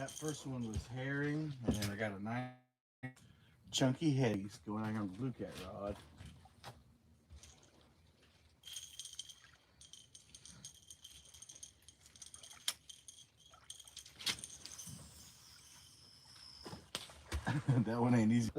That first one was herring, and then I got a nice chunky headies going on the blue cat rod. That one ain't easy.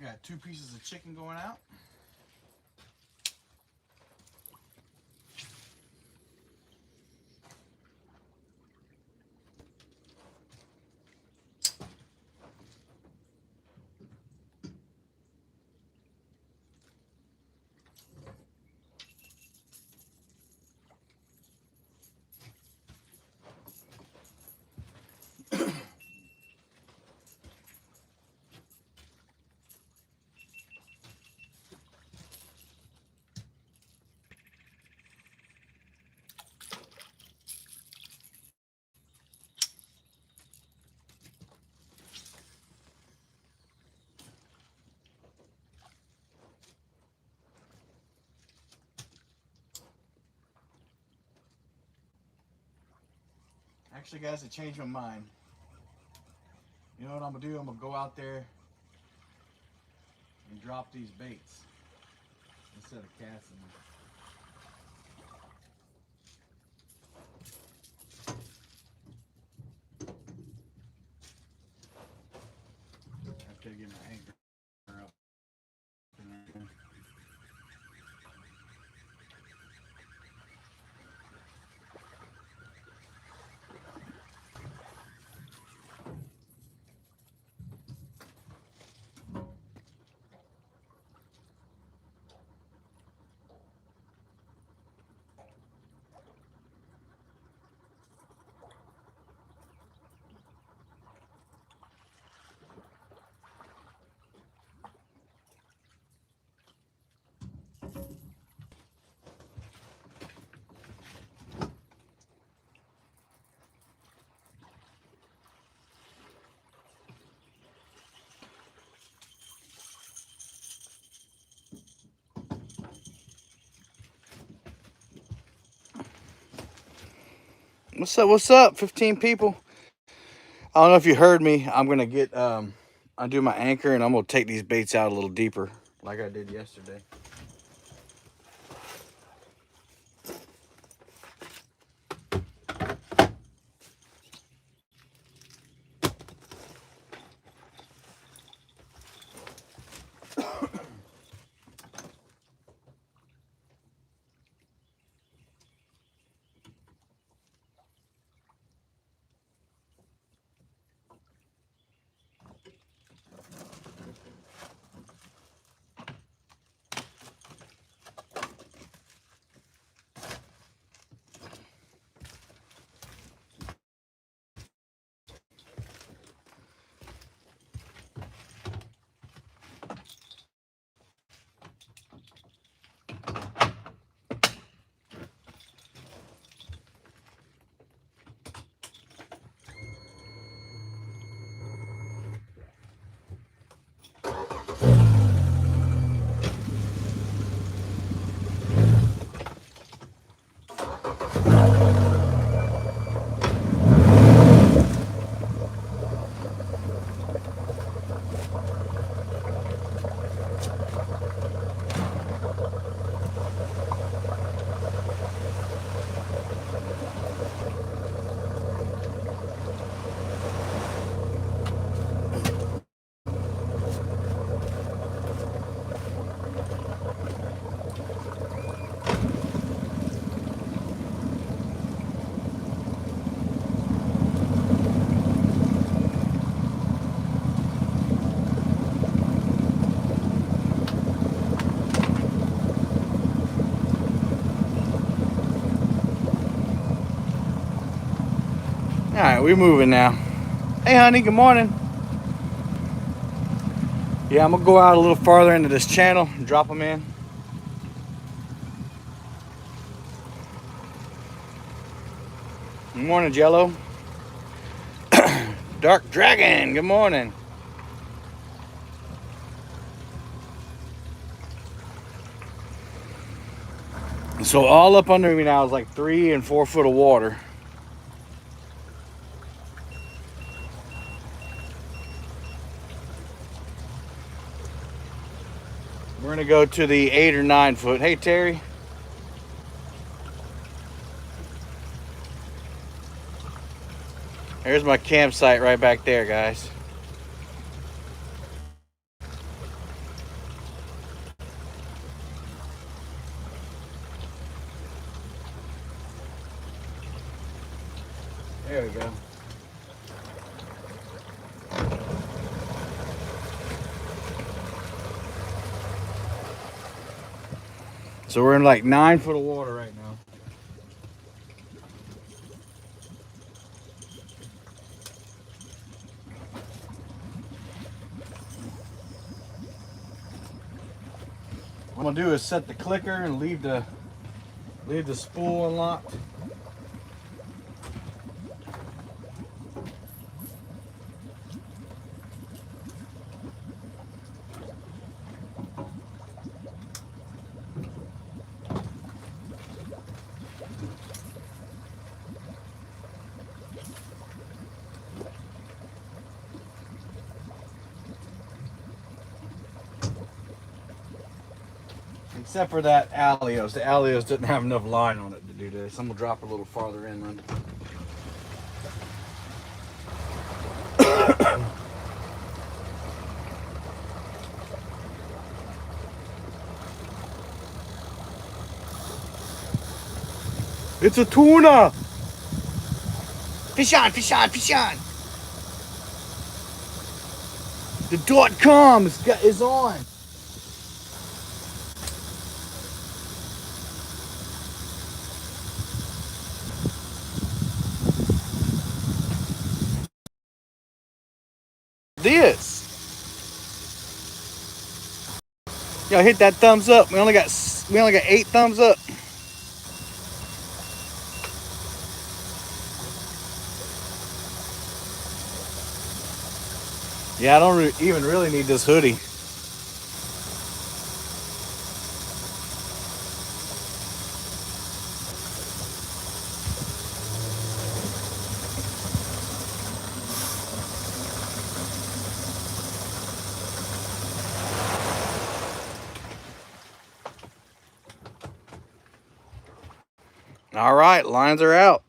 Got 2 pieces of chicken going out. Actually, guys, I changed my mind. You know what I'm gonna do? I'm gonna go out there and drop these baits instead of casting them. After I get my anchor up and everything. What's up? What's up? 15 people. I don't know if you heard me. I'm gonna get undo my anchor and I'm gonna take these baits out a little deeper, like I did yesterday. All right, we're moving now. Hey, honey, good morning. Yeah, I'm gonna go out a little farther into this channel and drop them in. Good morning, Jello. Dark Dragon, good morning. So all up under me now is like 3 and 4 foot of water. We're gonna go to the 8 or 9 foot. Hey, Terry. There's my campsite right back there, guys. There we go. So we're in like 9 foot of water right now. What I'm gonna do is set the clicker and leave the spool unlocked. Except for that Alios. The Alios didn't have enough line on it to do this. I'm gonna drop a little farther inland. It's a tuna! Fish on, fish on, fish on! The .com is on. This. Y'all hit that thumbs up. We only got 8 thumbs up. Yeah, I don't even really need this hoodie. All right, lines are out.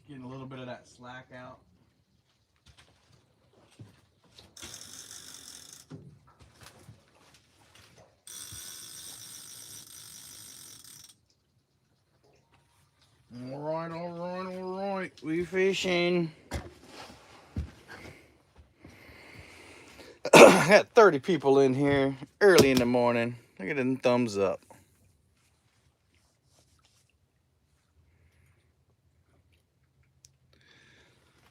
Getting a little bit of that slack out. All right, all right, all right. We fishing. I got 30 people in here early in the morning. Look at them thumbs up.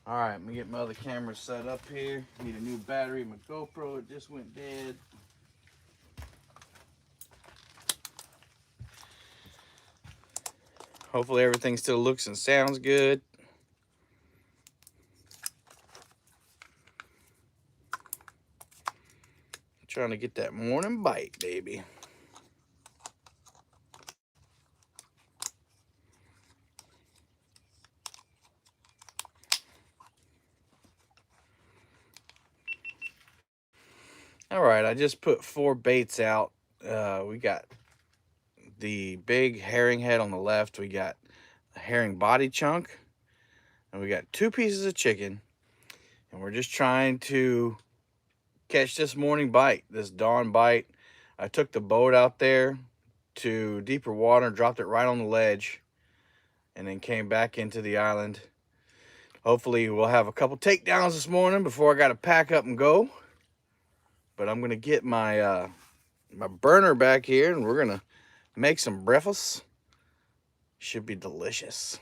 All right, let me get my other camera set up here. Need a new battery. My GoPro, it just went dead. Hopefully everything still looks and sounds good. Trying to get that morning bite, baby. All right, I just put 4 baits out. We got the big herring head on the left. We got a herring body chunk. And we got 2 pieces of chicken. And we're just trying to catch this morning bite, this dawn bite. I took the boat out there to deeper water, dropped it right on the ledge, and then came back into the island. Hopefully we'll have a couple takedowns this morning before I got to pack up and go. But I'm gonna get my my burner back here, and we're gonna make some breakfast. Should be delicious.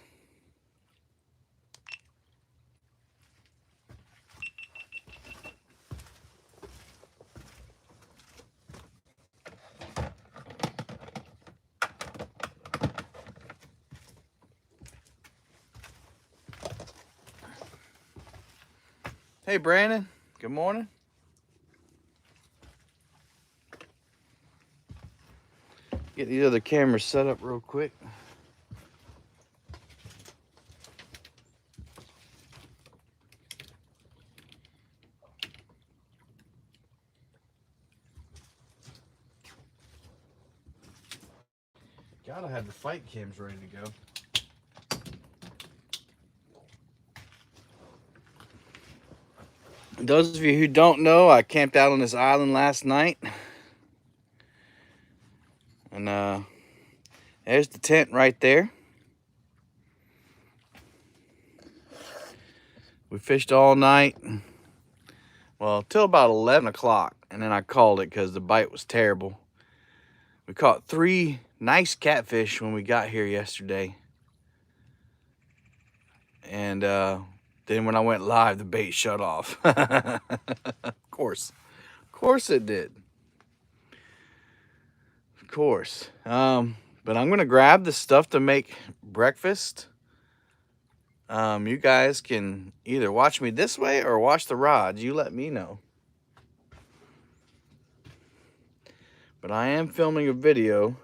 Hey Brandon, good morning. Get these other cameras set up real quick. Gotta have the fight cams ready to go. Those of you who don't know, I camped out on this island last night. And there's the tent right there. We fished all night. Well, till about 11 o'clock. And then I called it because the bite was terrible. We caught 3 nice catfish when we got here yesterday. And then when I went live, the bait shut off. Of course it did. Of course. But I'm gonna grab the stuff to make breakfast. You guys can either watch me this way or watch the rods. You let me know. But I am filming a video.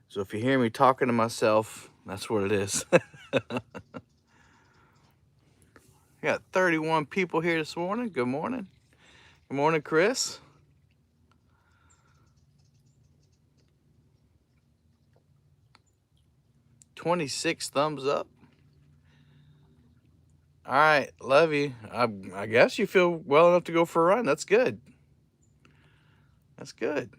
So if you hear me talking to myself, that's what it is. We got 31 people here this morning. Good morning. Good morning, Chris. "26 thumbs up. All right, love you. I guess you feel well enough to go for a run. That's good. That's good.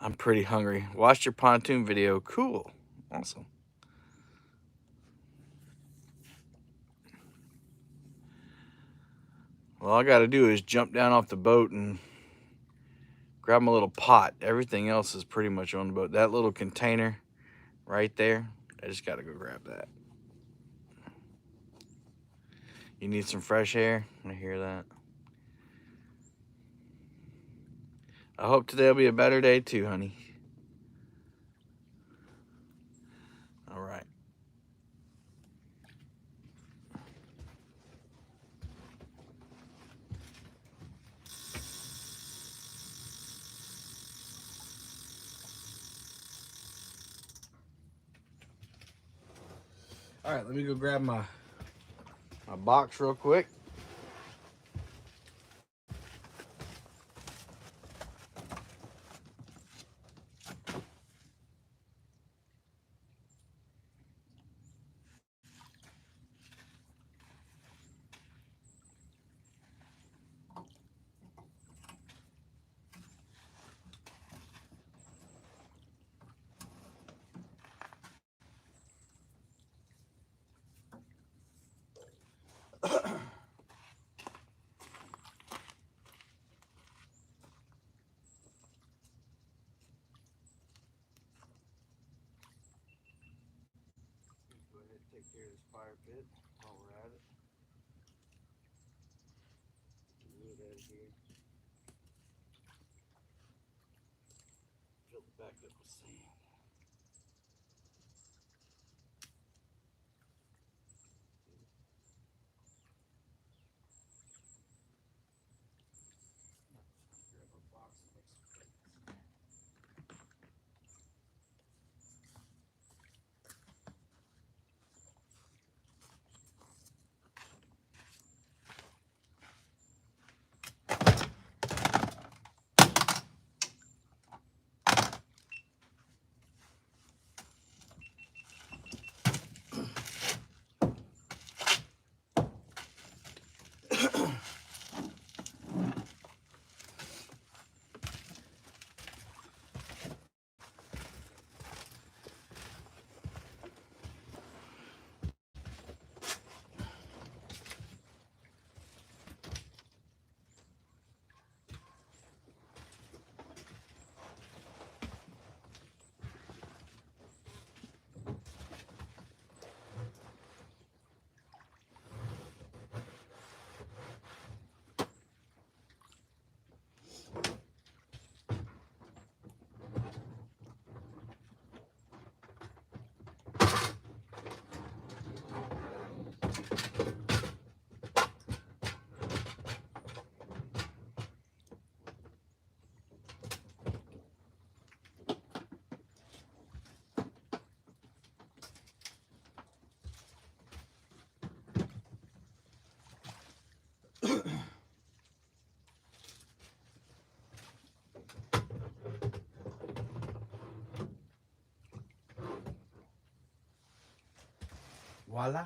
I'm pretty hungry. Watched your pontoon video. Cool. Awesome. Well, all I got to do is jump down off the boat and grab my little pot. Everything else is pretty much on the boat. That little container right there, I just got to go grab that. You need some fresh air? I hear that. I hope today will be a better day too, honey. All right. All right, let me go grab my box real quick. Take care of this fire pit while we're at it. Move that here. Fill it back up with sand. Grab a box and make some plates. Voila.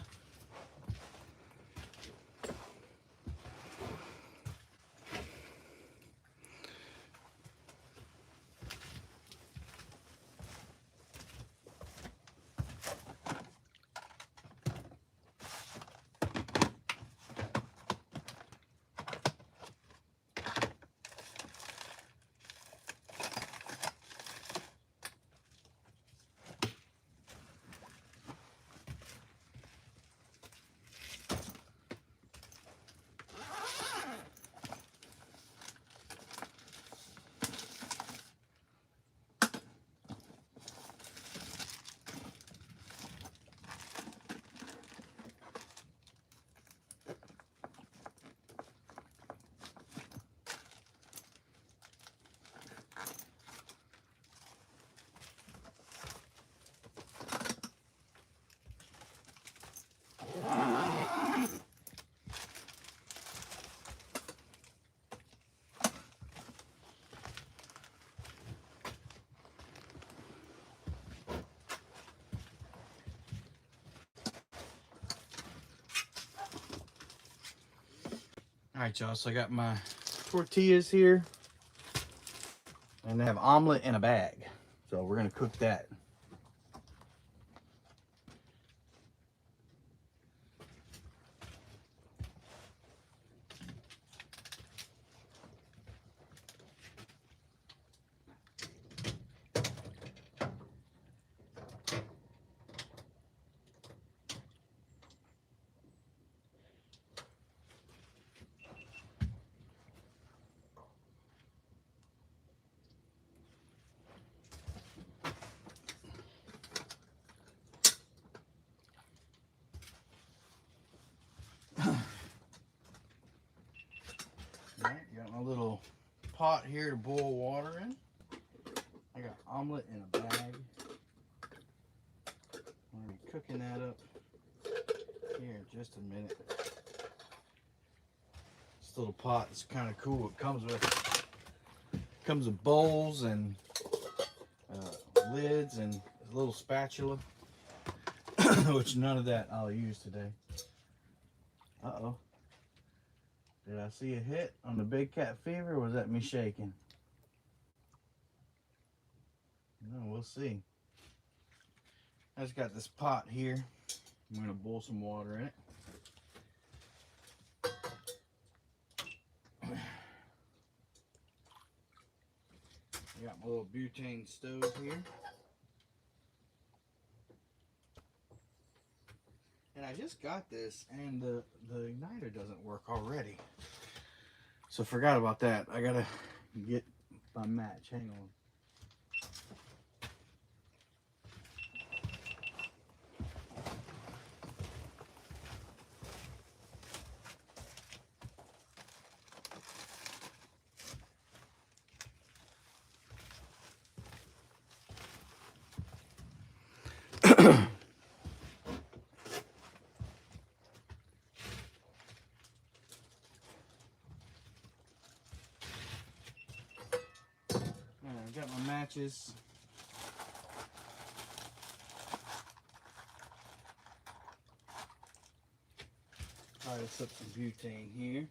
All right, y'all, so I got my tortillas here, and they have omelet in a bag. So we're gonna cook that. All right, got my little pot here to boil water in. I got omelet in a bag. I'm gonna be cooking that up here in just a minute. This little pot is kind of cool. It comes with bowls and lids and a little spatula, which none of that I'll use today. Uh-oh. Did I see a hit on the big cat fever, or was that me shaking? No, we'll see. I just got this pot here. I'm gonna boil some water in it. I got my little butane stove here. And I just got this, and the igniter doesn't work already. So forgot about that. I gotta get my match. Hang on. Got my matches. Try to put some butane here.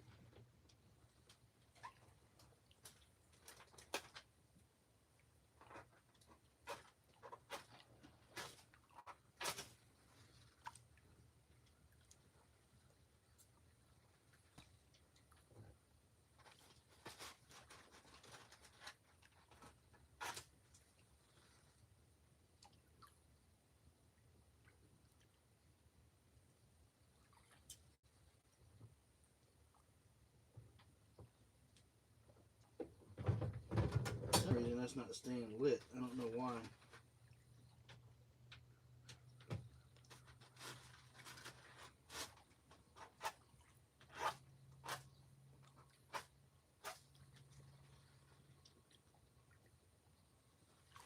For some reason that's not staying lit. I don't know why.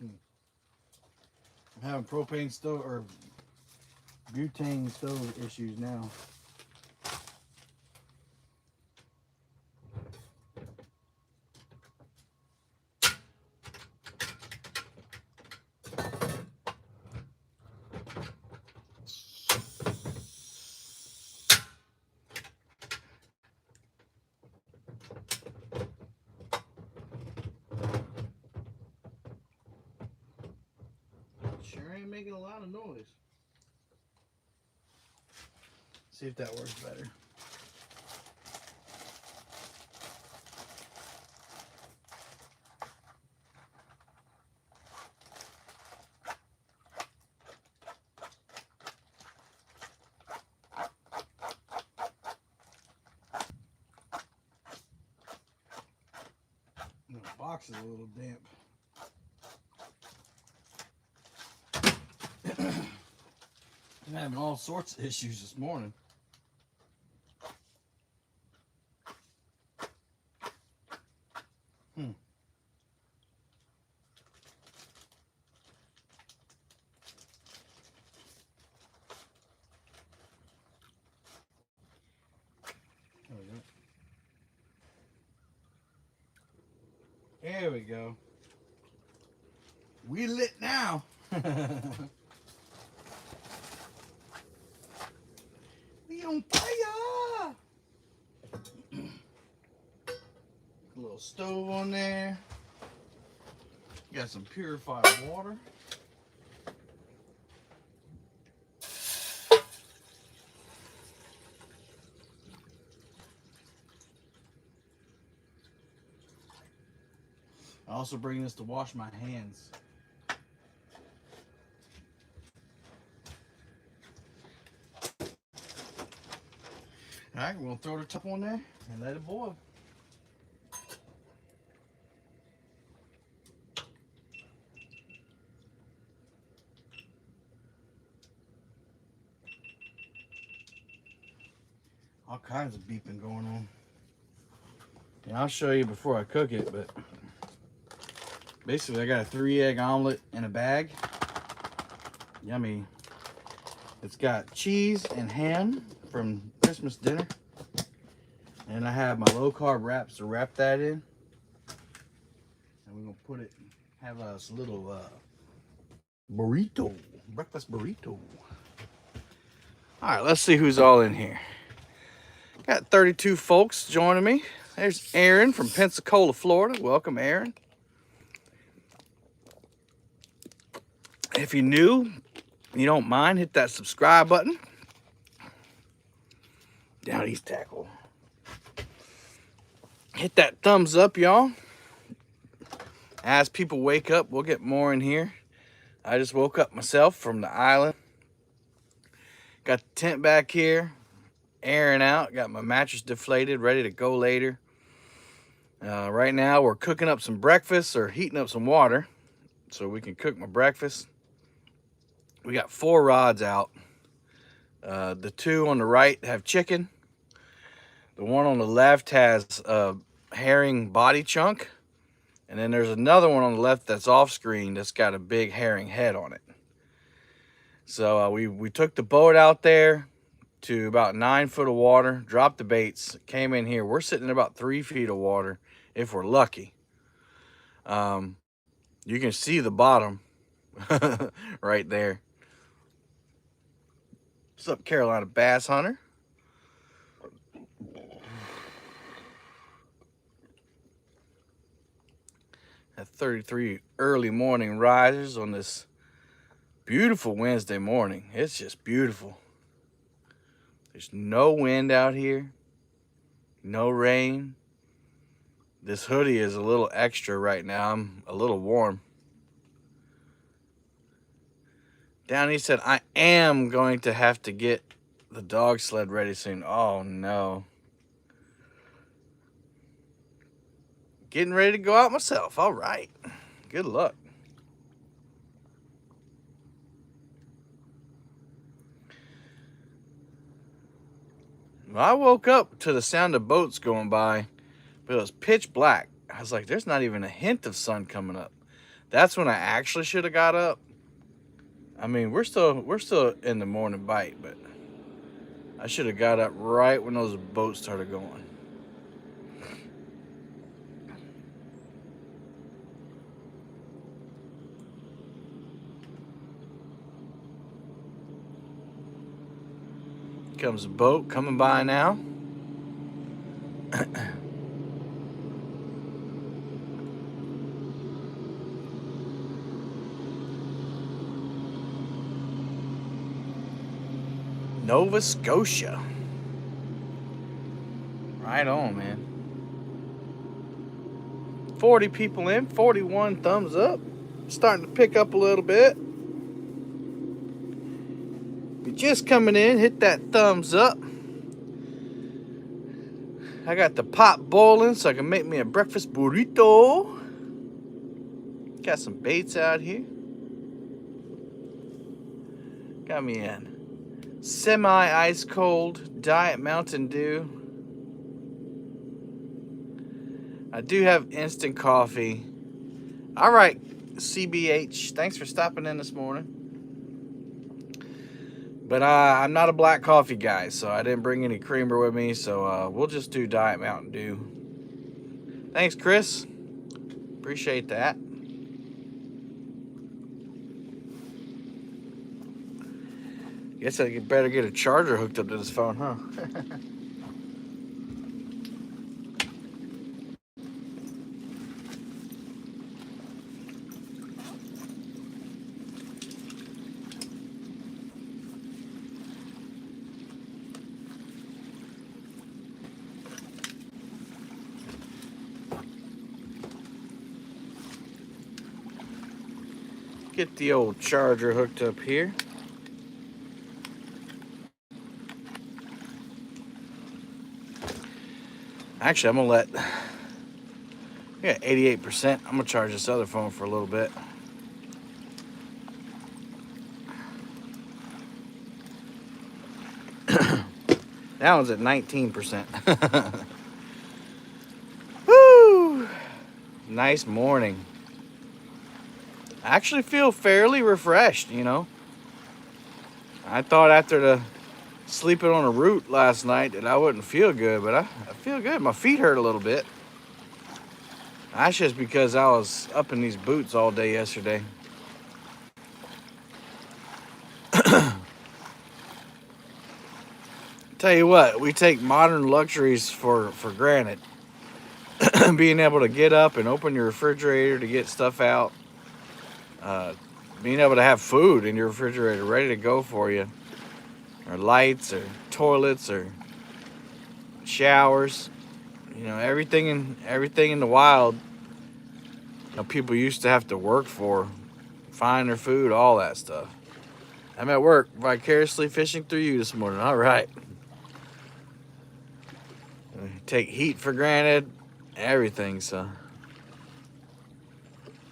I'm having propane stove or butane stove issues now. ain't making a lot of noise. See if that works better. The box is a little damp. I'm having all sorts of issues this morning. There we go. We lit now. We on fire. A little stove on there. Got some purified water. I also bring this to wash my hands. All right, we're gonna throw the top on there and let it boil. All kinds of beeping going on. And I'll show you before I cook it, but basically I got a 3-egg omelet in a bag. Yummy. It's got cheese and ham from Christmas dinner. And I have my low carb wraps to wrap that in. And we're gonna put it, have us a little burrito, breakfast burrito. All right, let's see who's all in here. Got 32 folks joining me. There's Aaron from Pensacola, Florida. Welcome, Aaron. If you're new, you don't mind, hit that subscribe button. Down East Tackle. Hit that thumbs up, y'all. As people wake up, we'll get more in here. I just woke up myself from the island. Got the tent back here, airing out. Got my mattress deflated, ready to go later. Right now, we're cooking up some breakfast or heating up some water so we can cook my breakfast. We got 4 rods out. The 2 on the right have chicken. The one on the left has a herring body chunk. And then there's another one on the left that's off screen that's got a big herring head on it. So we took the boat out there to about 9 foot of water, dropped the baits, came in here. We're sitting in about 3 feet of water if we're lucky. You can see the bottom right there. What's up, Carolina Bass Hunter? At 33 early morning risers on this beautiful Wednesday morning. It's just beautiful. There's no wind out here, no rain. This hoodie is a little extra right now. I'm a little warm. Downey said, I am going to have to get the dog sled ready soon. Oh no. Getting ready to go out myself. All right. Good luck. Well, I woke up to the sound of boats going by, but it was pitch black. I was like, there's not even a hint of sun coming up. That's when I actually should have got up. I mean, we're still in the morning bite, but I should have got up right when those boats started going. Comes a boat coming by now. Nova Scotia. Right on, man. 40 people in, 41 thumbs up. Starting to pick up a little bit. If you're just coming in, hit that thumbs up. I got the pot boiling so I can make me a breakfast burrito. Got some baits out here. Got me a semi-ice cold Diet Mountain Dew. I do have instant coffee. All right, CBH, thanks for stopping in this morning. But I'm not a black coffee guy, so I didn't bring any creamer with me, so we'll just do Diet Mountain Dew. Thanks, Chris. Appreciate that. Guess I better get a charger hooked up to this phone, huh? Get the old charger hooked up here. Actually, I'm gonna we got 88%. I'm gonna charge this other phone for a little bit. That one's at 19%. Woo! Nice morning. I actually feel fairly refreshed, you know. I thought after the sleeping on a root last night that I wouldn't feel good, but I feel good. My feet hurt a little bit. That's just because I was up in these boots all day yesterday. Tell you what, we take modern luxuries for granted. Being able to get up and open your refrigerator to get stuff out. Being able to have food in your refrigerator ready to go for you. Or lights or toilets or showers. You know, everything in the wild, you know, people used to have to work for. Find their food, all that stuff. I'm at work vicariously fishing through you this morning. All right. Take heat for granted, everything, so.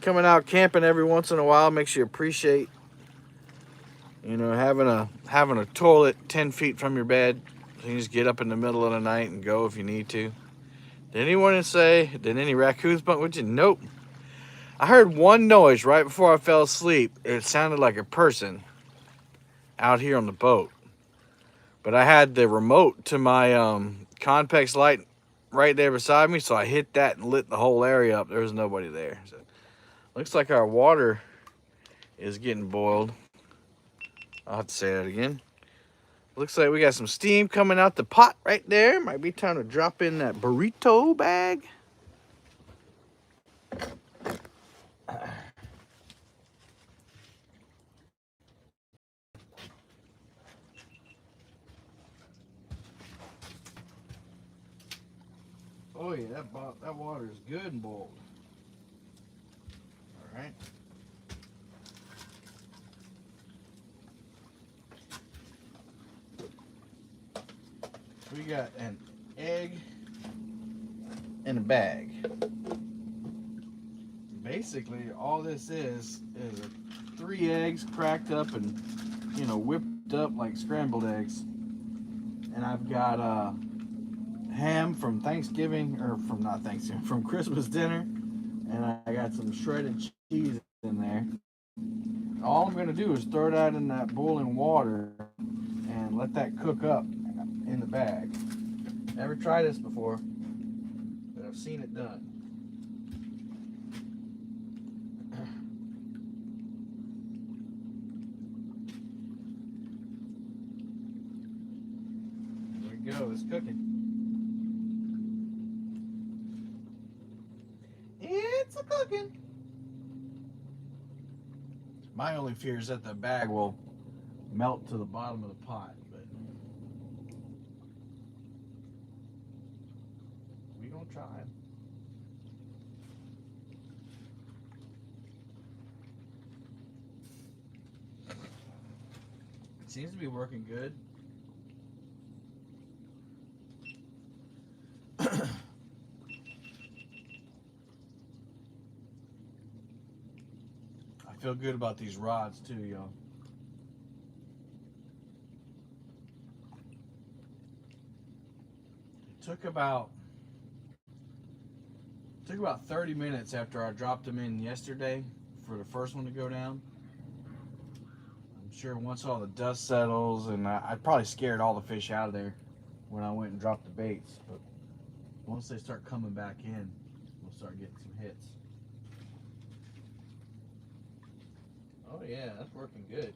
Coming out camping every once in a while makes you appreciate, you know, having a toilet 10 feet from your bed. So you can just get up in the middle of the night and go if you need to. Did anyone say, did any raccoons bump with you? Nope. I heard one noise right before I fell asleep. It sounded like a person out here on the boat. But I had the remote to my Conpex light right there beside me, so I hit that and lit the whole area up. There was nobody there. So, looks like our water is getting boiled. I'll have to say that again. Looks like we got some steam coming out the pot right there. Might be time to drop in that burrito bag. Oh yeah, that water is good and boiled. All right. We got an egg in a bag. Basically, all this is 3 eggs cracked up and, you know, whipped up like scrambled eggs. And I've got ham from Thanksgiving, or from not Thanksgiving, from Christmas dinner. And I got some shredded cheese in there. All I'm going to do is throw that in that boiling water and let that cook up in the bag. Never tried this before, but I've seen it done. There we go, it's cooking. It's a cooking. My only fear is that the bag will melt to the bottom of the pot, but I'm trying. It seems to be working good. I feel good about these rods too, y'all. It took about 30 minutes after I dropped them in yesterday for the first one to go down. I'm sure once all the dust settles, and I probably scared all the fish out of there when I went and dropped the baits, but once they start coming back in, we'll start getting some hits. Oh yeah, that's working good.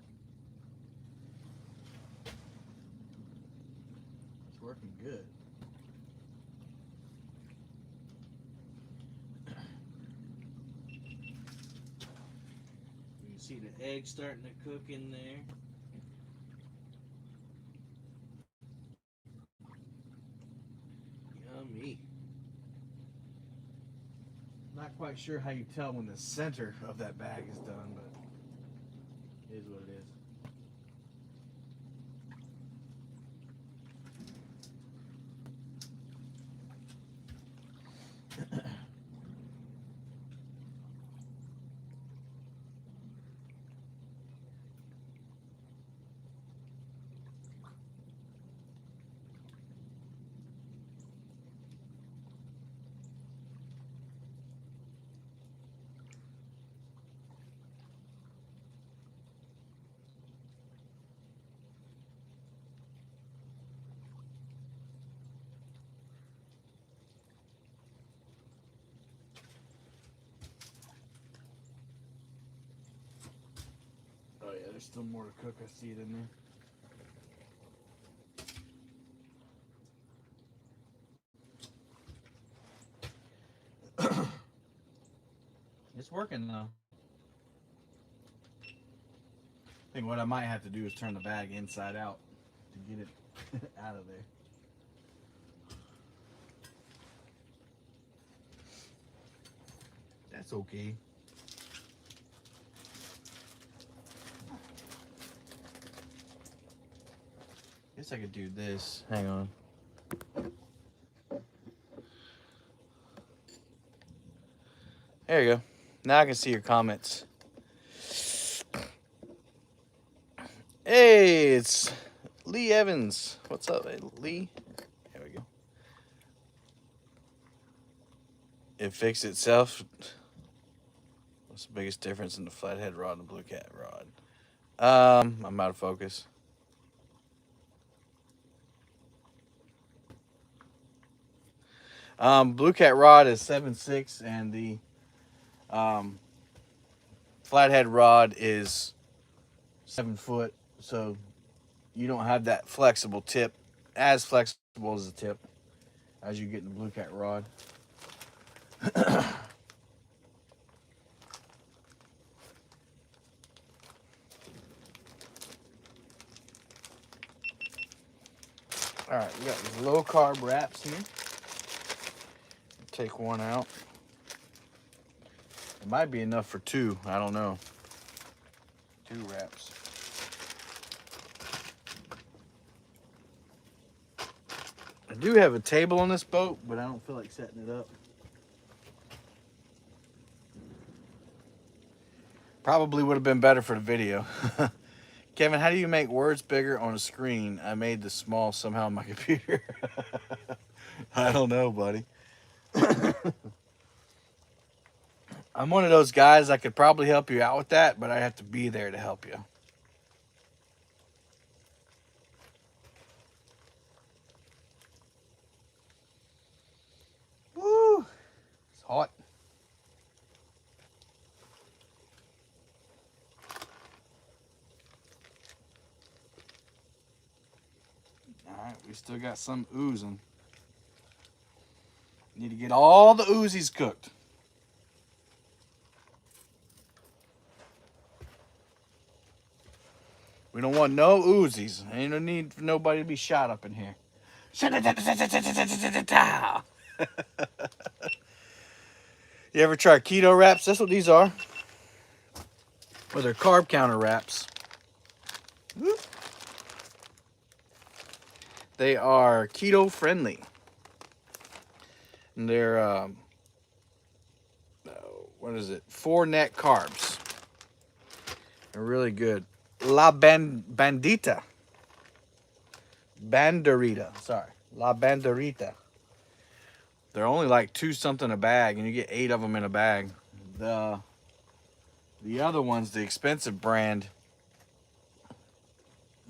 It's working good. You can see the egg starting to cook in there. Yummy. Not quite sure how you tell when the center of that bag is done, but it is what it is. Oh yeah, there's still more to cook. I see it in there. It's working though. I think what I might have to do is turn the bag inside out to get it out of there. That's okay. Guess I could do this. Hang on. There you go. Now I can see your comments. Hey, it's Lee Evans. What's up, Lee? There we go. It fixed itself. What's the biggest difference in the flathead rod and the blue cat rod? I'm out of focus. Blue cat rod is 7.6, and the flathead rod is 7 foot. So you don't have that flexible tip, as flexible as the tip as you get in the blue cat rod. All right, we got these low carb wraps here. Take one out. It might be enough for 2. I don't know. 2 wraps. I do have a table on this boat, but I don't feel like setting it up. Probably would have been better for the video. Kevin, how do you make words bigger on a screen? I made this small somehow on my computer. I don't know, buddy. I'm one of those guys that could probably help you out with that, but I have to be there to help you. Woo! It's hot. Alright, we still got some oozing. Need to get all the oozies cooked. We don't want no oozies. Ain't no need for nobody to be shot up in here. You ever try keto wraps? That's what these are. Or they're carb counter wraps. Whoop. They are keto friendly. And they're, what is it? 4 net carbs. They're really good. Bandita. Banderita. Sorry. La Banderita. They're only like 2 something a bag, and you get 8 of them in a bag. The other ones, the expensive brand,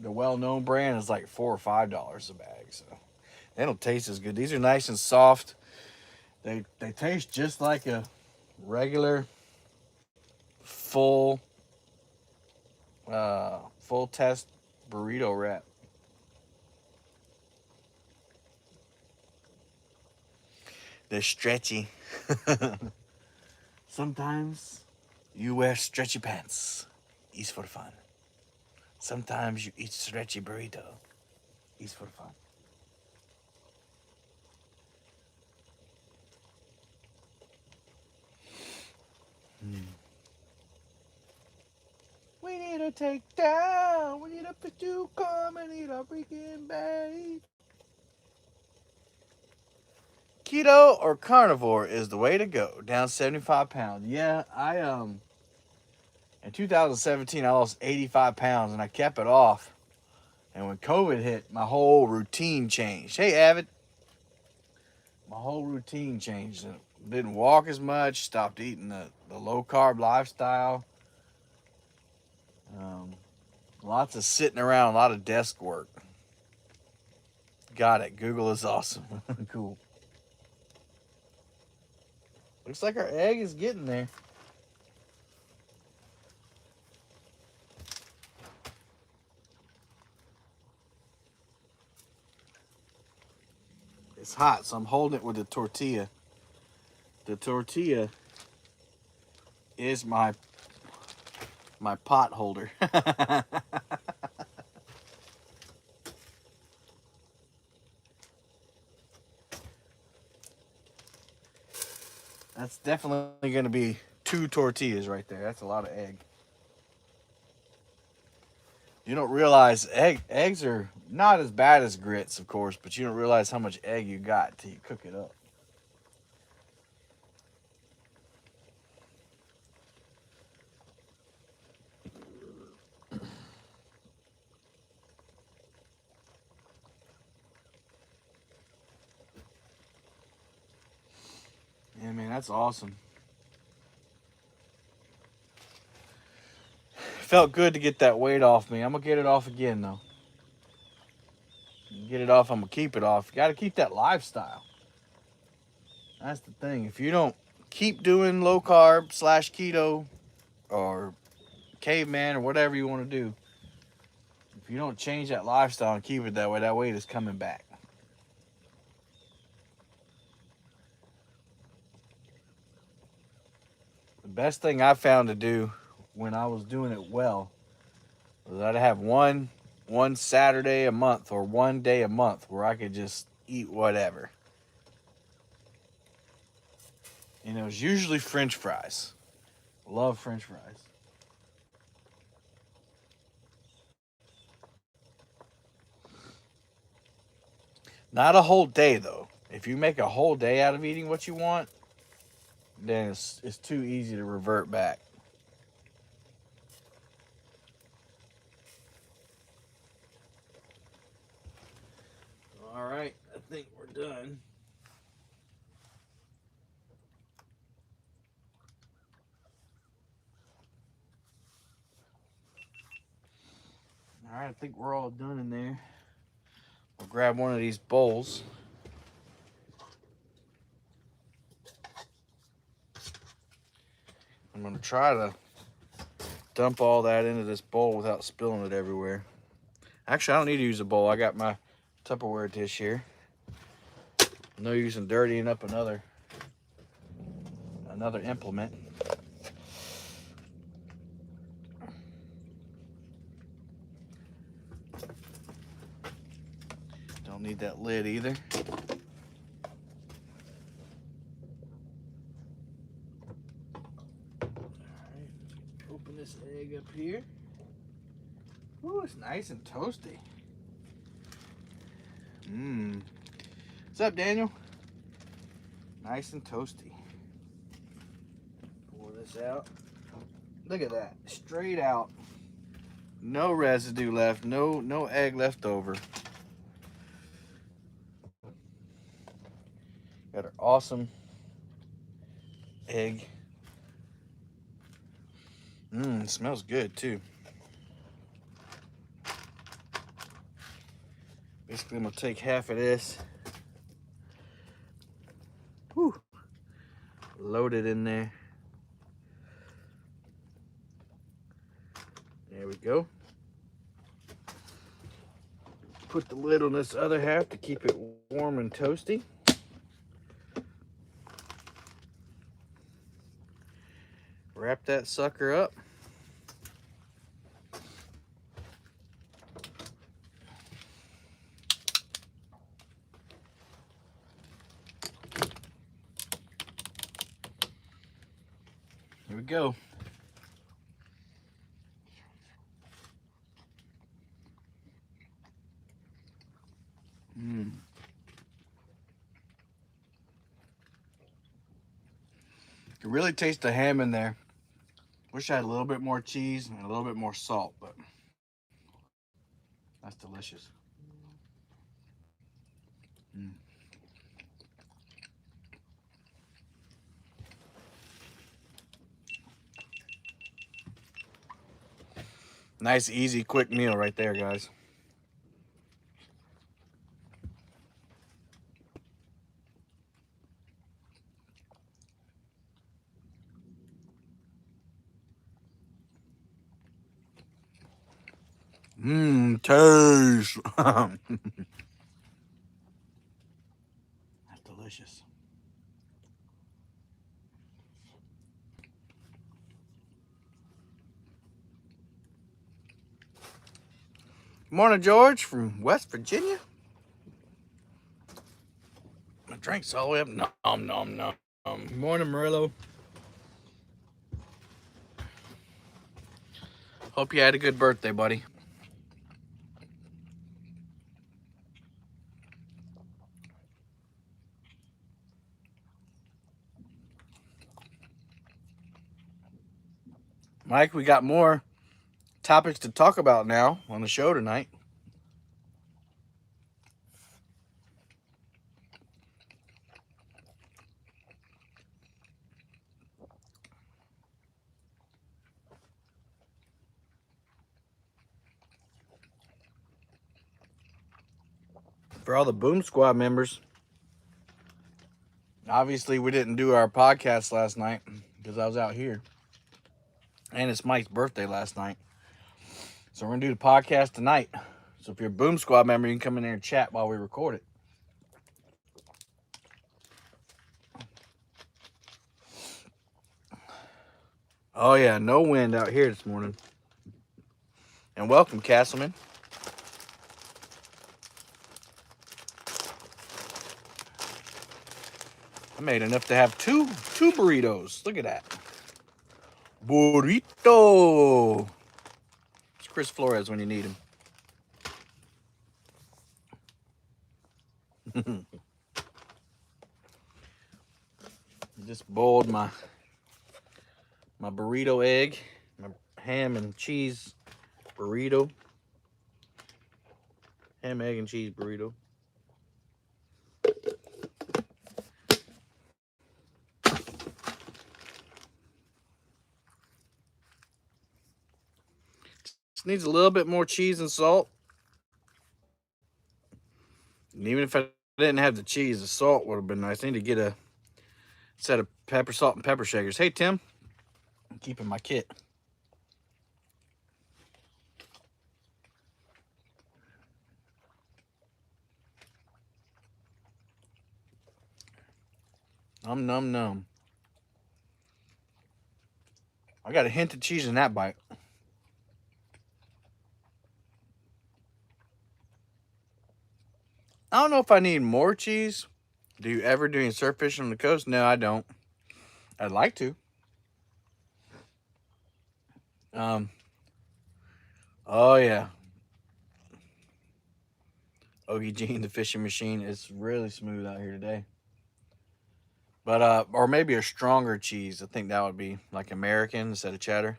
the well-known brand, is like $4 or $5 a bag. So they don't taste as good. These are nice and soft. They taste just like a regular full test burrito wrap. They're stretchy. Sometimes you wear stretchy pants. It's for fun. Sometimes you eat stretchy burrito. It's for fun. We need a takedown. We need a put you come and eat a freaking bait. Keto or carnivore is the way to go. Down 75 pounds. Yeah, in 2017 I lost 85 pounds and I kept it off. And when COVID hit, my whole routine changed. Hey, Avid. My whole routine changed. Didn't walk as much. Stopped eating the low carb lifestyle. Lots of sitting around. A lot of desk work. Got it. Google is awesome. Cool. Looks like our egg is getting there. It's hot, so I'm holding it with the tortilla. The tortilla is my pot holder. That's definitely going to be 2 tortillas right there. That's a lot of egg. You don't realize eggs are not as bad as grits, of course, but you don't realize how much egg you got till you cook it up. Yeah, man, that's awesome. Felt good to get that weight off me. I'm going to get it off again, though. Get it off, I'm going to keep it off. You got to keep that lifestyle. That's the thing. If you don't keep doing low carb / keto or caveman or whatever you want to do, if you don't change that lifestyle and keep it that way, that weight is coming back. The best thing I found to do when I was doing it well was I'd have one Saturday a month or one day a month where I could just eat whatever. And it was usually French fries. Love French fries. Not a whole day, though. If you make a whole day out of eating what you want, then it's too easy to revert back. All right, I think we're done. All right, I think we're all done in there. We'll grab one of these bowls. I'm going to try to dump all that into this bowl without spilling it everywhere. Actually, I don't need to use a bowl. I got my Tupperware dish here. No use in dirtying up another implement. Don't need that lid either. this egg up here. Ooh, it's nice and toasty. What's up, Daniel? Nice and toasty. Pour this out. Look at that. Straight out. No residue left. No egg left over. Got our awesome egg. It smells good too. Basically, I'm gonna take half of this. Whew. Load it in there. There we go. Put the lid on this other half to keep it warm and toasty. Wrap that sucker up. Here we go. You can really taste the ham in there. Wish I had a little bit more cheese and a little bit more salt, but that's delicious. Nice, easy, quick meal right there, guys. Taste. That's delicious. Good morning, George from West Virginia. My drink's all the way up. Nom, nom, nom. Good morning, Murillo. Hope you had a good birthday, buddy. Mike, we got more topics to talk about now on the show tonight. For all the Boom Squad members, obviously we didn't do our podcast last night because I was out here. And it's Mike's birthday last night. So we're going to do the podcast tonight. So if you're a Boom Squad member, you can come in there and chat while we record it. Oh yeah, no wind out here this morning. And welcome, Castleman. I made enough to have two burritos. Look at that. Burrito. It's Chris Flores when you need him. Just boiled my burrito egg, my ham and cheese burrito. Ham, egg, and cheese burrito. Just needs a little bit more cheese and salt. And even if I didn't have the cheese, the salt would have been nice. I need to get a set of pepper, salt, and pepper shakers. Hey, Tim. I'm keeping my kit. Num, num, num. I got a hint of cheese in that bite. I don't know if I need more cheese. Do you ever do any surf fishing on the coast? No, I don't. I'd like to. Um, oh yeah, Ogie Jean, the fishing machine, is really smooth out here today. But or maybe a stronger cheese. I think that would be like American instead of cheddar.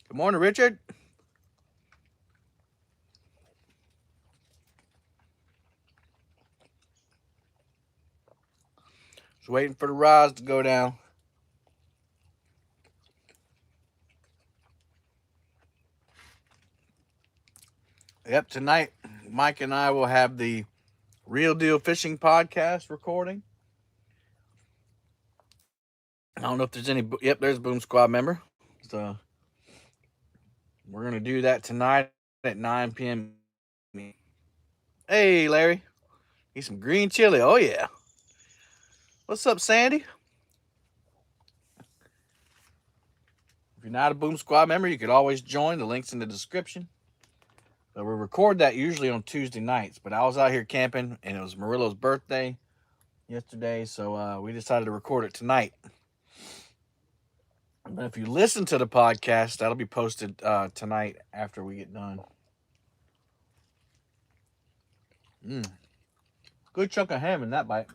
Good morning, Richard. Just waiting for the rise to go down. Yep, tonight Mike and I will have the Real Deal Fishing Podcast recording. I don't know if there's any. Yep, there's a Boom Squad member. So we're gonna do that tonight at 9 p.m. Hey, Larry, eat some green chili. Oh yeah. What's up, Sandy? If you're not a Boom Squad member, you could always join. The link's in the description. So we record that usually on Tuesday nights, but I was out here camping and it was Murillo's birthday yesterday, so we decided to record it tonight. But if you listen to the podcast, that'll be posted tonight after we get done. Good chunk of ham in that bite.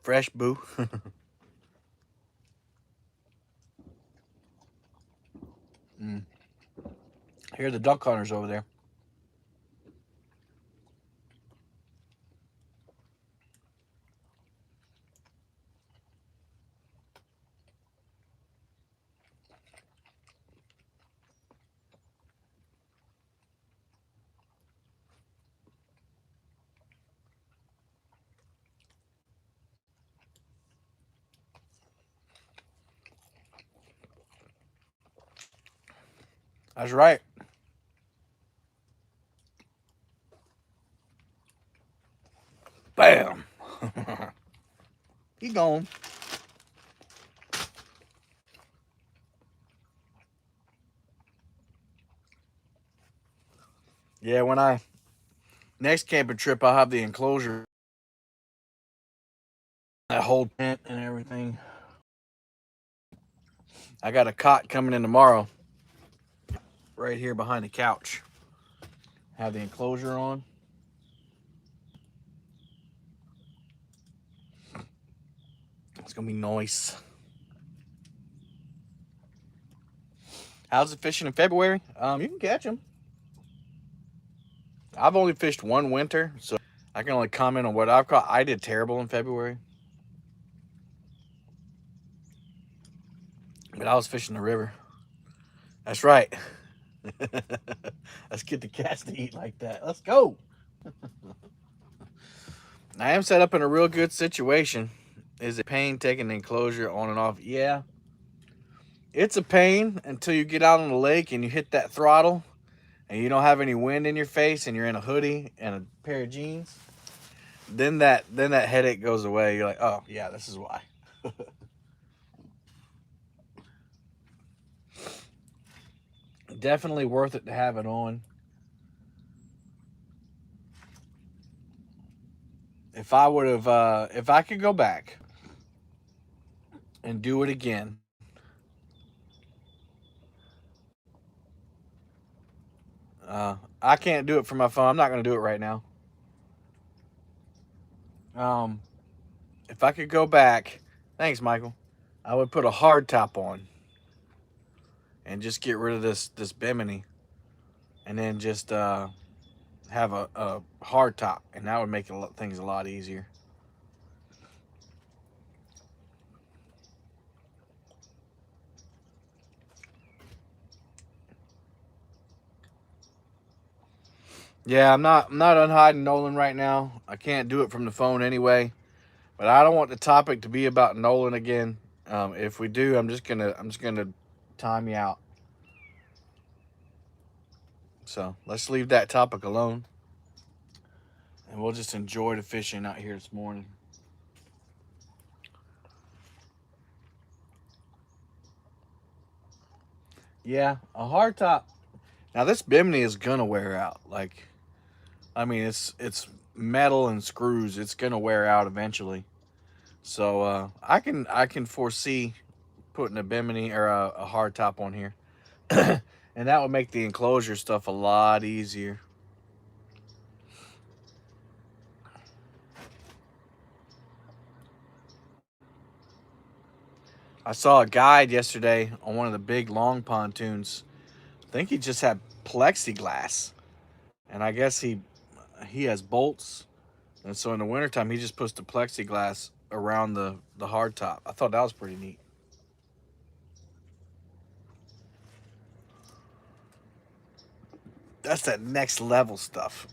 Fresh boo. Here are the duck hunters over there. That's right. Bam. He gone. Yeah, when I next camping trip, I'll have the enclosure, that whole tent and everything. I got a cot coming in tomorrow, right here behind the couch. Have the enclosure on. It's gonna be nice. How's it fishing in February? You can catch them. I've only fished one winter, so I can only comment on what I've caught. I did terrible in February, but I was fishing the river. That's right. Let's get the cats to eat like that. Let's go. I am set up in a real good situation. Is it pain taking the enclosure on and off? Yeah. It's a pain until you get out on the lake and you hit that throttle and you don't have any wind in your face and you're in a hoodie and a pair of jeans. Then that headache goes away. You're like, oh yeah, this is why. Definitely worth it to have it on. If I would have, if I could go back and do it again, I can't do it from my phone. I'm not going to do it right now. Um, if I could go back, thanks, Michael. I would put a hard top on and just get rid of this Bimini, and then just have a hard top, and that would make things a lot easier. Yeah, I'm not unhiding Nolan right now. I can't do it from the phone anyway, but I don't want the topic to be about Nolan again. If we do, I'm just gonna time you out. So let's leave that topic alone, and we'll just enjoy the fishing out here this morning. Yeah, a hard top. Now this bimini is gonna wear out. Like, I mean, it's metal and screws. It's gonna wear out eventually. So I can foresee putting a bimini or a hard top on here, and that would make the enclosure stuff a lot easier. I saw a guide yesterday on one of the big long pontoons. I think he just had plexiglass, and I guess he has bolts, and so in the wintertime he just puts the plexiglass around the hard top. I thought that was pretty neat. That's that next level stuff.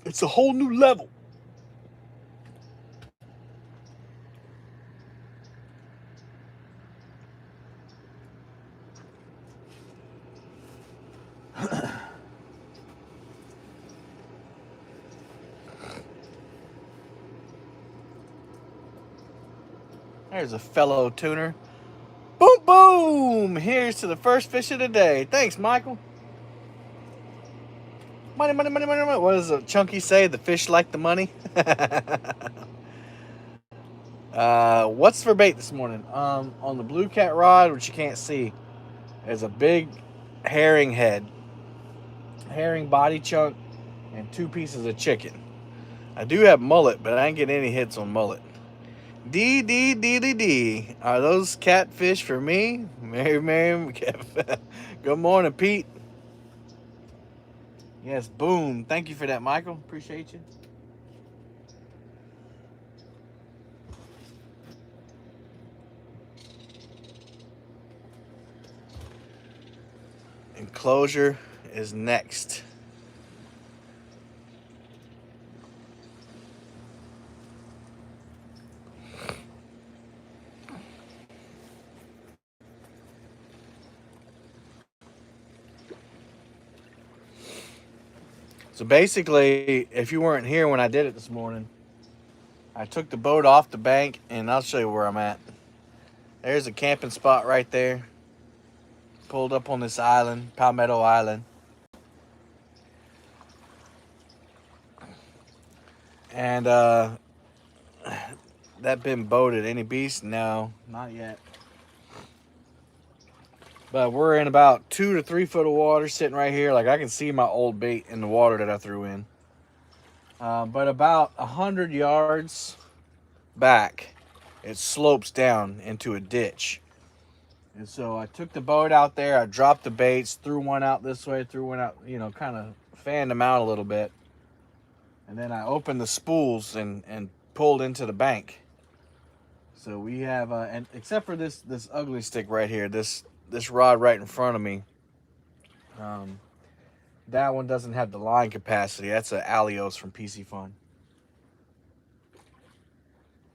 It's a whole new level. There's a fellow tuner. Boom, boom! Here's to the first fish of the day. Thanks, Michael. Money, money, money, money, money. What does Chunky say? The fish like the money. What's for bait this morning? On the blue cat rod, which you can't see, is a big herring head, herring body chunk, and 2 pieces of chicken. I do have mullet, but I ain't getting any hits on mullet. D D D D D. Are those catfish for me? Mary, Mary. Good morning, Pete. Yes, boom. Thank you for that, Michael. Appreciate you. Enclosure is next. So basically, if you weren't here when I did it this morning, I took the boat off the bank, and I'll show you where I'm at. There's a camping spot right there. Pulled up on this island, Palmetto Island. And that been boated. Any beast? No, not yet. But we're in about 2 to 3 foot of water sitting right here. Like I can see my old bait in the water that I threw in. But about 100 yards back, it slopes down into a ditch. And so I took the boat out there. I dropped the baits, threw one out this way, threw one out, kind of fanned them out a little bit. And then I opened the spools and pulled into the bank. So we have, and except for this ugly stick right here, this rod right in front of me, um, that one doesn't have the line capacity. That's an Alios from PC Fun.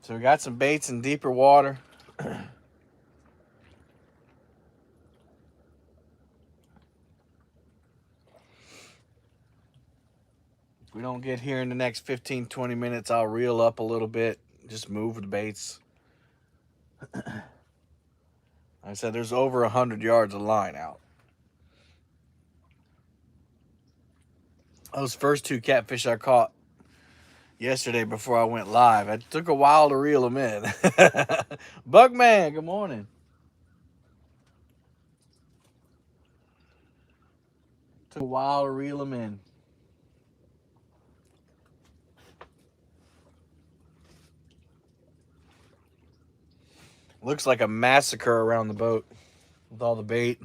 So we got some baits in deeper water. If we don't get here in the next 15, 20 minutes, I'll reel up a little bit, just move the baits. Like I said, there's over 100 yards of line out. Those first 2 catfish I caught yesterday before I went live, it took a while to reel them in. Buckman, good morning. Took a while to reel them in. Looks like a massacre around the boat with all the bait.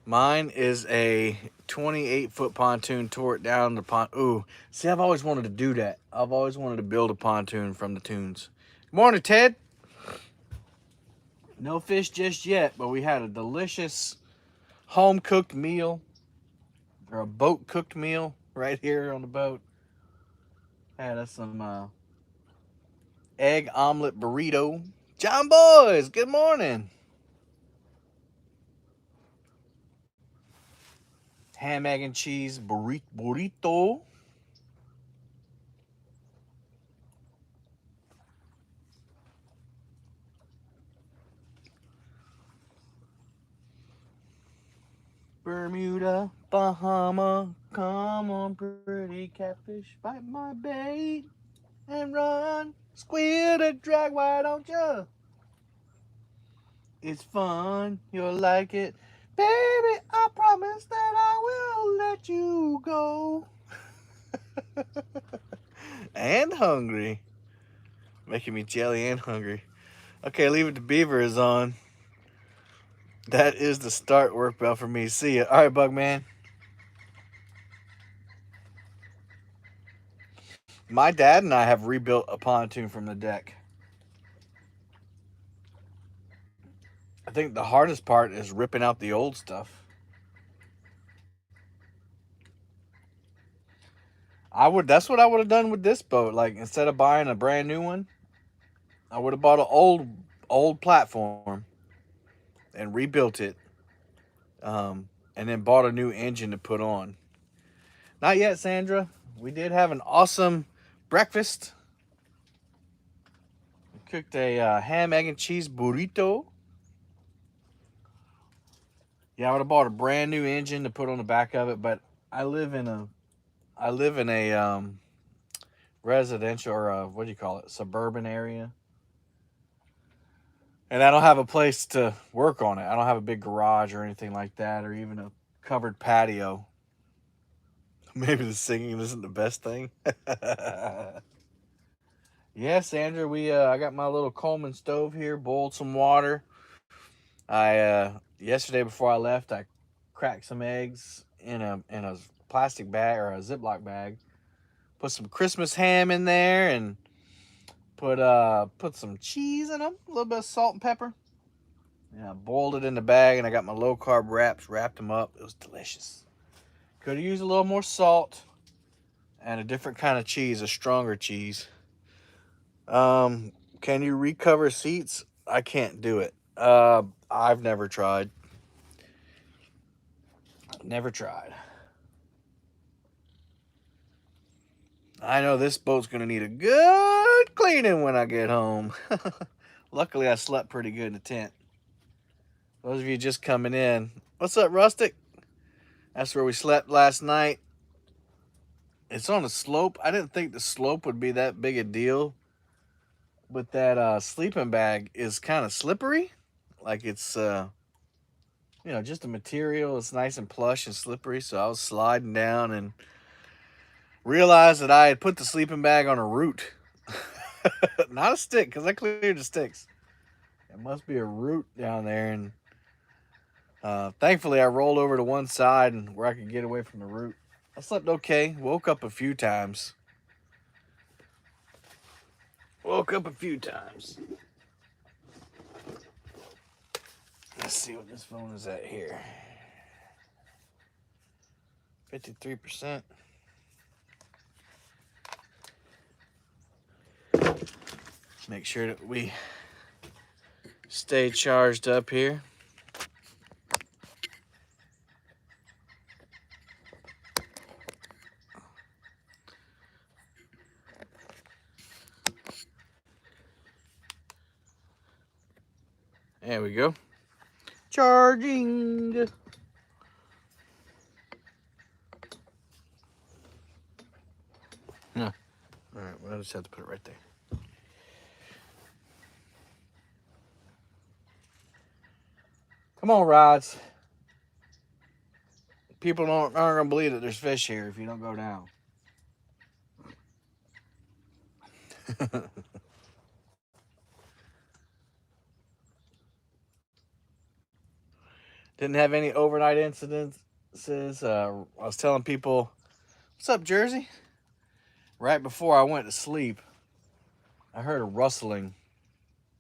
Mine is a 28-foot pontoon. Tore it down the pond. Ooh, see, I've always wanted to do that. I've always wanted to build a pontoon from the tunes. Good morning, Ted. No fish just yet, but we had a delicious home-cooked meal, or a boat-cooked meal right here on the boat. Had us some egg omelet burrito. John Boys, good morning. Ham, egg, and cheese burrito. Bermuda, Bahama, come on, pretty catfish, bite my bait and run. Squeal to drag, why don't you? It's fun, you'll like it. Baby, I promise that I will let you go. And hungry. Making me jelly and hungry. Okay, Leave It to Beaver is on. That is the start work bell for me. See ya. All right, Bugman. My dad and I have rebuilt a pontoon from the deck. I think the hardest part is ripping out the old stuff. That's what I would have done with this boat. Like instead of buying a brand new one, I would have bought an old platform and rebuilt it. And then bought a new engine to put on. Not yet, Sandra. We did have an awesome breakfast. We cooked a ham, egg, and cheese burrito. Yeah, I would have bought a brand new engine to put on the back of it, but I live in a residential or what do you call it, suburban area, and I don't have a place to work on it. I don't have a big garage or anything like that, or even a covered patio. Maybe the singing isn't the best thing. Yeah, Sandra, I got my little Coleman stove here, boiled some water. I yesterday before I left, I cracked some eggs in a plastic bag or a Ziploc bag. Put some Christmas ham in there and put some cheese in them, a little bit of salt and pepper. Yeah, I boiled it in the bag and I got my low carb wraps, wrapped them up. It was delicious. Could have used a little more salt and a different kind of cheese, a stronger cheese. Can you recover seats? I can't do it. I've never tried. Never tried. I know this boat's going to need a good cleaning when I get home. Luckily, I slept pretty good in the tent. Those of you just coming in, what's up, Rustic? That's where we slept last night. It's on a slope. I didn't think the slope would be that big a deal. But that sleeping bag is kind of slippery. Like it's, just a material. It's nice and plush and slippery. So I was sliding down and realized that I had put the sleeping bag on a root. Not a stick, because I cleared the sticks. It must be a root down there. And thankfully, I rolled over to one side and where I could get away from the root. I slept okay. Woke up a few times. Let's see what this phone is at here. 53%. Make sure that we stay charged up here. There we go. Charging. No. All right, well, I just have to put it right there. Come on, Rods. People aren't going to believe that there's fish here if you don't go down. Didn't have any overnight incidences. I was telling people, what's up, Jersey? Right before I went to sleep, I heard a rustling.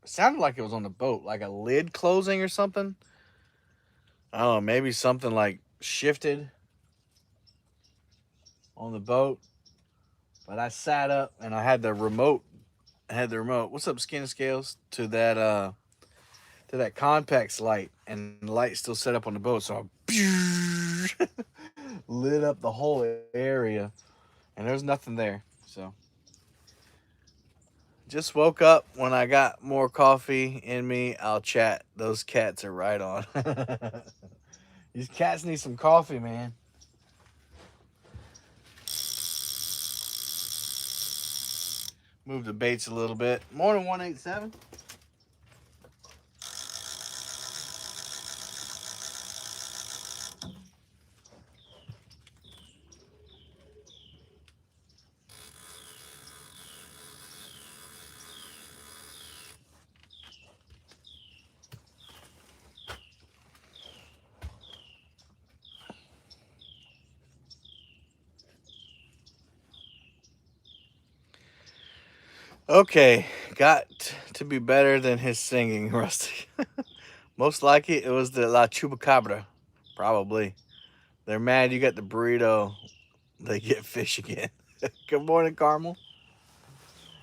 It sounded like it was on the boat, like a lid closing or something. I don't know, maybe something like shifted on the boat. But I sat up and I had the remote. What's up, Skin and Scales? To that Conpex light, and the light still set up on the boat, so I lit up the whole area, and there's nothing there. So just woke up. When I got more coffee in me, I'll chat. Those cats are right on. These cats need some coffee, man. Move the baits a little bit. Morning, 187. Okay, got to be better than his singing, Rusty. Most likely it was the La Chupacabra. Probably. They're mad you got the burrito. They get fish again. Good morning, Carmel.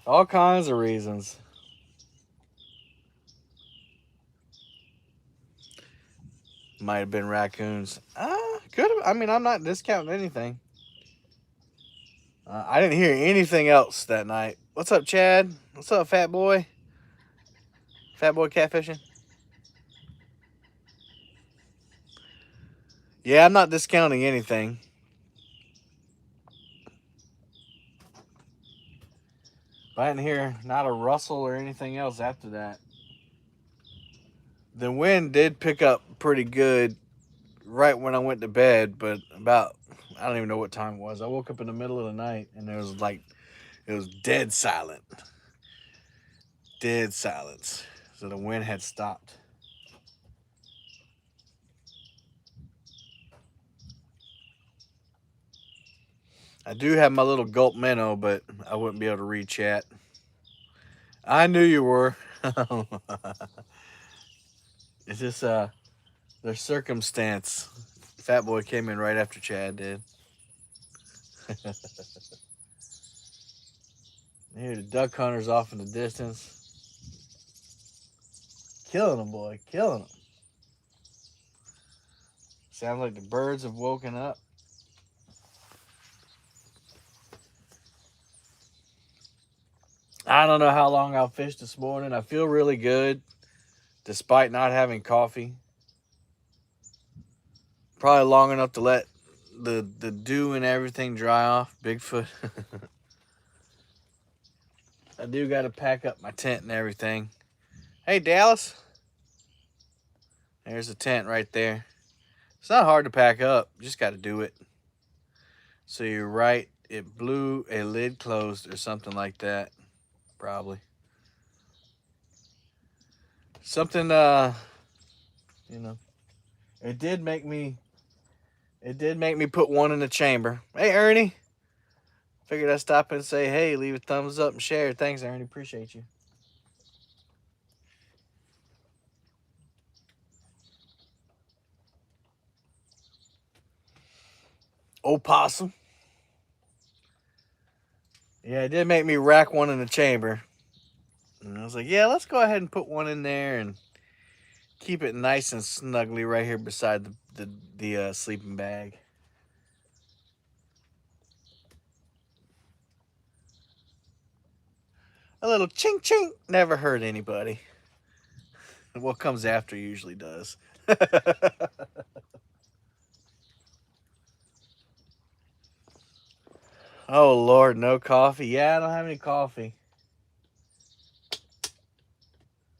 All kinds of reasons. Might have been raccoons. Could have. I mean, I'm not discounting anything. I didn't hear anything else that night. What's up, Chad? What's up, fat boy? Fat boy catfishing? Yeah, I'm not discounting anything. But I didn't hear not a rustle or anything else after that. The wind did pick up pretty good right when I went to bed, but about, I don't even know what time it was. I woke up in the middle of the night and it was dead silent. Dead silence. So the wind had stopped. I do have my little gulp minnow, but I wouldn't be able to read chat. I knew you were. It's just their circumstance. Fat boy came in right after Chad did. Here the duck hunters off in the distance. Killing them, boy. Killing them. Sounds like the birds have woken up. I don't know how long I'll fish this morning. I feel really good despite not having coffee. Probably long enough to let the dew and everything dry off. Bigfoot. I do got to pack up my tent and everything. Hey, Dallas. There's a tent right there. It's not hard to pack up. You just got to do it. So you're right. It blew a lid closed or something like that. Probably. Something, you know. It did make me put one in the chamber. Hey, Ernie. Figured I'd stop and say, hey, leave a thumbs up and share. Thanks, Ernie. Appreciate you. Opossum. Yeah, it did make me rack one in the chamber. And I was like, yeah, let's go ahead and put one in there and keep it nice and snugly right here beside the sleeping bag. A little chink chink never hurt anybody. What comes after usually does. Oh Lord, no coffee. Yeah, I don't have any coffee.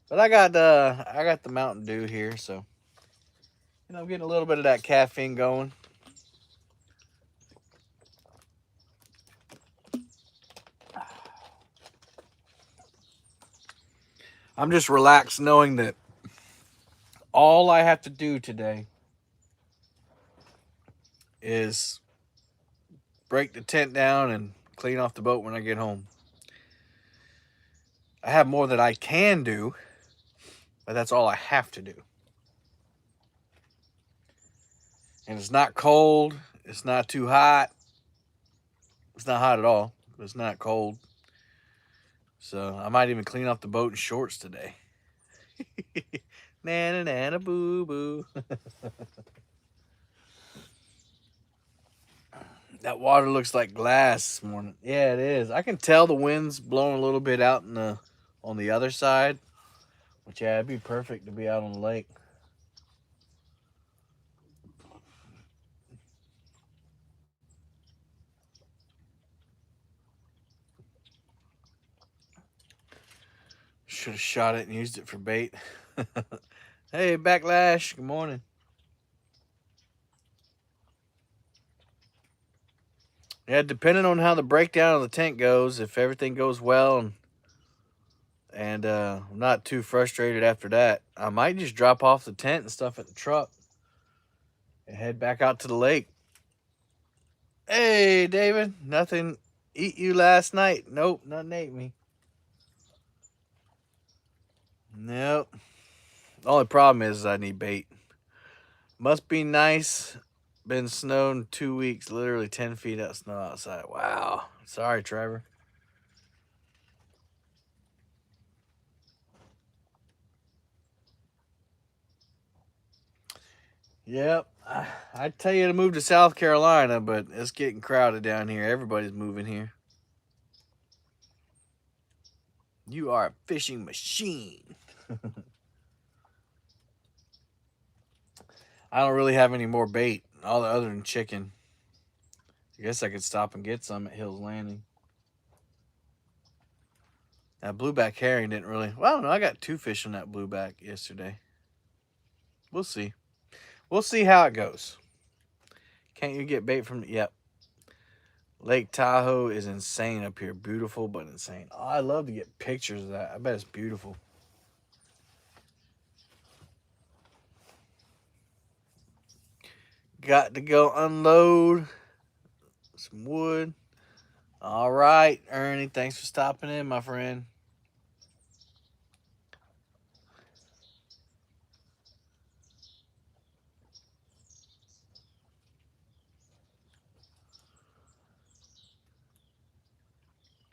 But I got the Mountain Dew here, so I'm getting a little bit of that caffeine going. I'm just relaxed knowing that all I have to do today is break the tent down and clean off the boat when I get home. I have more that I can do, but that's all I have to do. And it's not cold. It's not too hot. It's not hot at all. It's not cold. So I might even clean off the boat in shorts today. Nana nana boo boo. That water looks like glass this morning. Yeah, it is. I can tell the wind's blowing a little bit out on the other side. Which, yeah, it'd be perfect to be out on the lake. should have shot it and used it for bait. Hey, Backlash. Good morning. Yeah, depending on how the breakdown of the tent goes, if everything goes well and I'm not too frustrated after that, I might just drop off the tent and stuff at the truck and head back out to the lake. Hey, David. Nothing eat you last night? Nope, nothing ate me. Nope. The only problem is I need bait. Must be nice. Been snowing 2 weeks, literally 10 feet of snow outside. Wow. Sorry, Trevor. Yep. I'd tell you to move to South Carolina, but it's getting crowded down here. Everybody's moving here. You are a fishing machine. I don't really have any more bait, all other than chicken. I guess I could stop and get some at Hills Landing. That blueback herring didn't really. Well, I don't know. I got 2 fish on that blueback yesterday. We'll see. We'll see how it goes. Can't you get bait from? Yep. Lake Tahoe is insane up here. Beautiful, but insane. Oh, I love to get pictures of that. I bet it's beautiful. Got to go unload some wood. All right, Ernie. Thanks for stopping in, my friend.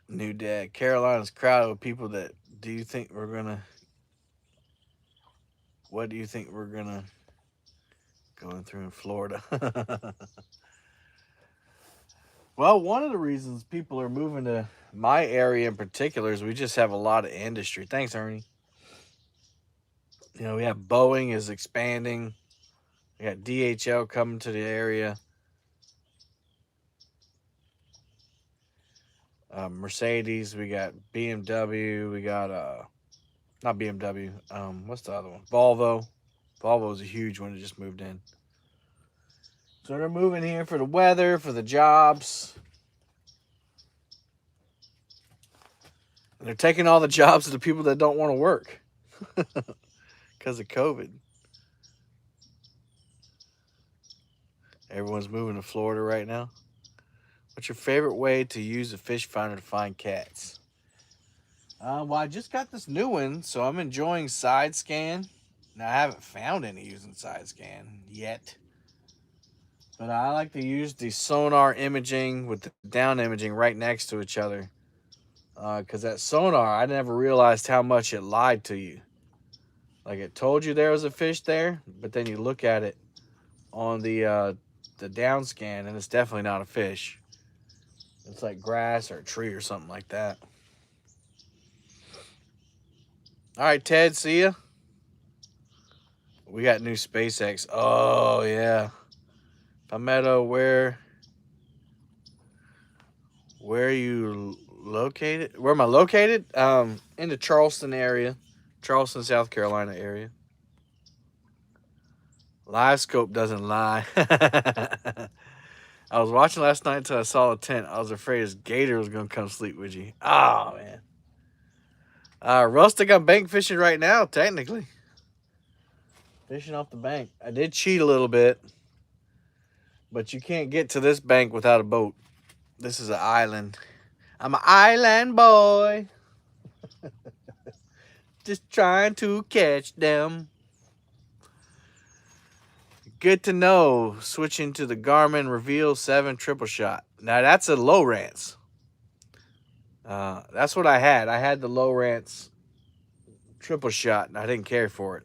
New dad. Carolina's crowded with people that do you think we're gonna what do you think we're gonna going through in Florida? Well, one of the reasons people are moving to my area in particular is we just have a lot of industry. Thanks, Ernie. You know, we have Boeing is expanding. We got DHL coming to the area. Mercedes, we got BMW, we got not BMW. What's the other one? Volvo. Volvo is a huge one that just moved in. So they're moving here for the weather, for the jobs. And they're taking all the jobs of the people that don't want to work because of COVID. Everyone's moving to Florida right now. What's your favorite way to use a fish finder to find cats? Well, I just got this new one, so I'm enjoying side scan. Now, I haven't found any using side scan yet. But I like to use the sonar imaging with the down imaging right next to each other. Because that sonar, I never realized how much it lied to you. Like it told you there was a fish there, but then you look at it on the down scan, and it's definitely not a fish. It's like grass or a tree or something like that. All right, Ted, see ya. We got new SpaceX. Oh, yeah. Palmetto, where are you located? Where am I located? In the Charleston area. Charleston, South Carolina area. Live scope doesn't lie. I was watching last night until I saw a tent. I was afraid his gator was going to come sleep with you. Oh, man. Rustic, I'm bank fishing right now, technically. Fishing off the bank. I did cheat a little bit. But you can't get to this bank without a boat. This is an island. I'm an island boy. Just trying to catch them. Good to know. Switching to the Garmin Reveal 7 triple shot. Now that's a Lowrance. That's what I had. I had the Lowrance triple shot, and I didn't care for it.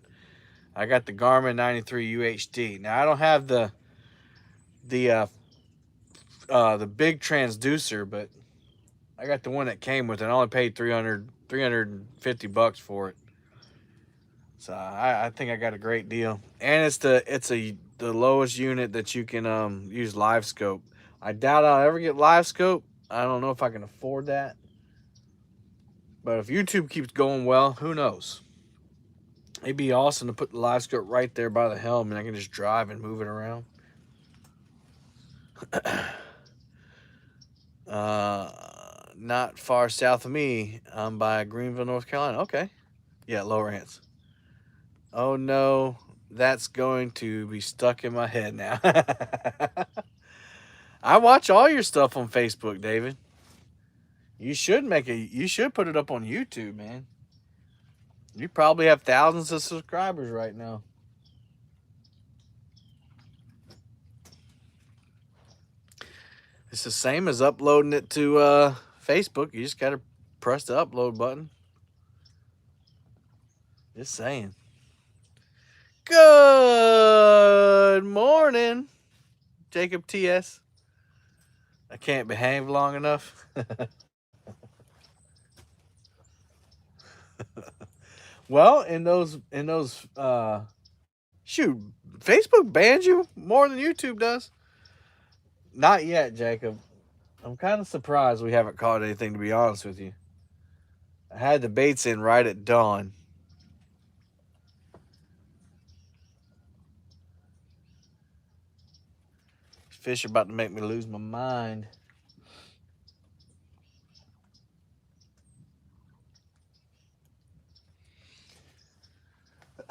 I got the Garmin 93 UHD. Now I don't have the big transducer, but I got the one that came with it. I only paid $350 for it. So I think I got a great deal. And it's the lowest unit that you can use live scope. I doubt I'll ever get live scope. I don't know if I can afford that. But if YouTube keeps going well, who knows? It'd be awesome to put the live scope right there by the helm, and I can just drive and move it around. Not far south of me. I'm by Greenville, North Carolina. Okay. Yeah, Lower Ants. Oh no, that's going to be stuck in my head now. I watch all your stuff on Facebook, David. You should put it up on YouTube, man. You probably have thousands of subscribers right now. It's the same as uploading it to Facebook. You just gotta press the upload button. Just saying. Good morning, Jacob TS. I can't behave long enough. Well, shoot, Facebook bans you more than YouTube does. Not yet, Jacob. I'm kind of surprised we haven't caught anything, to be honest with you. I had the baits in right at dawn. Fish are about to make me lose my mind.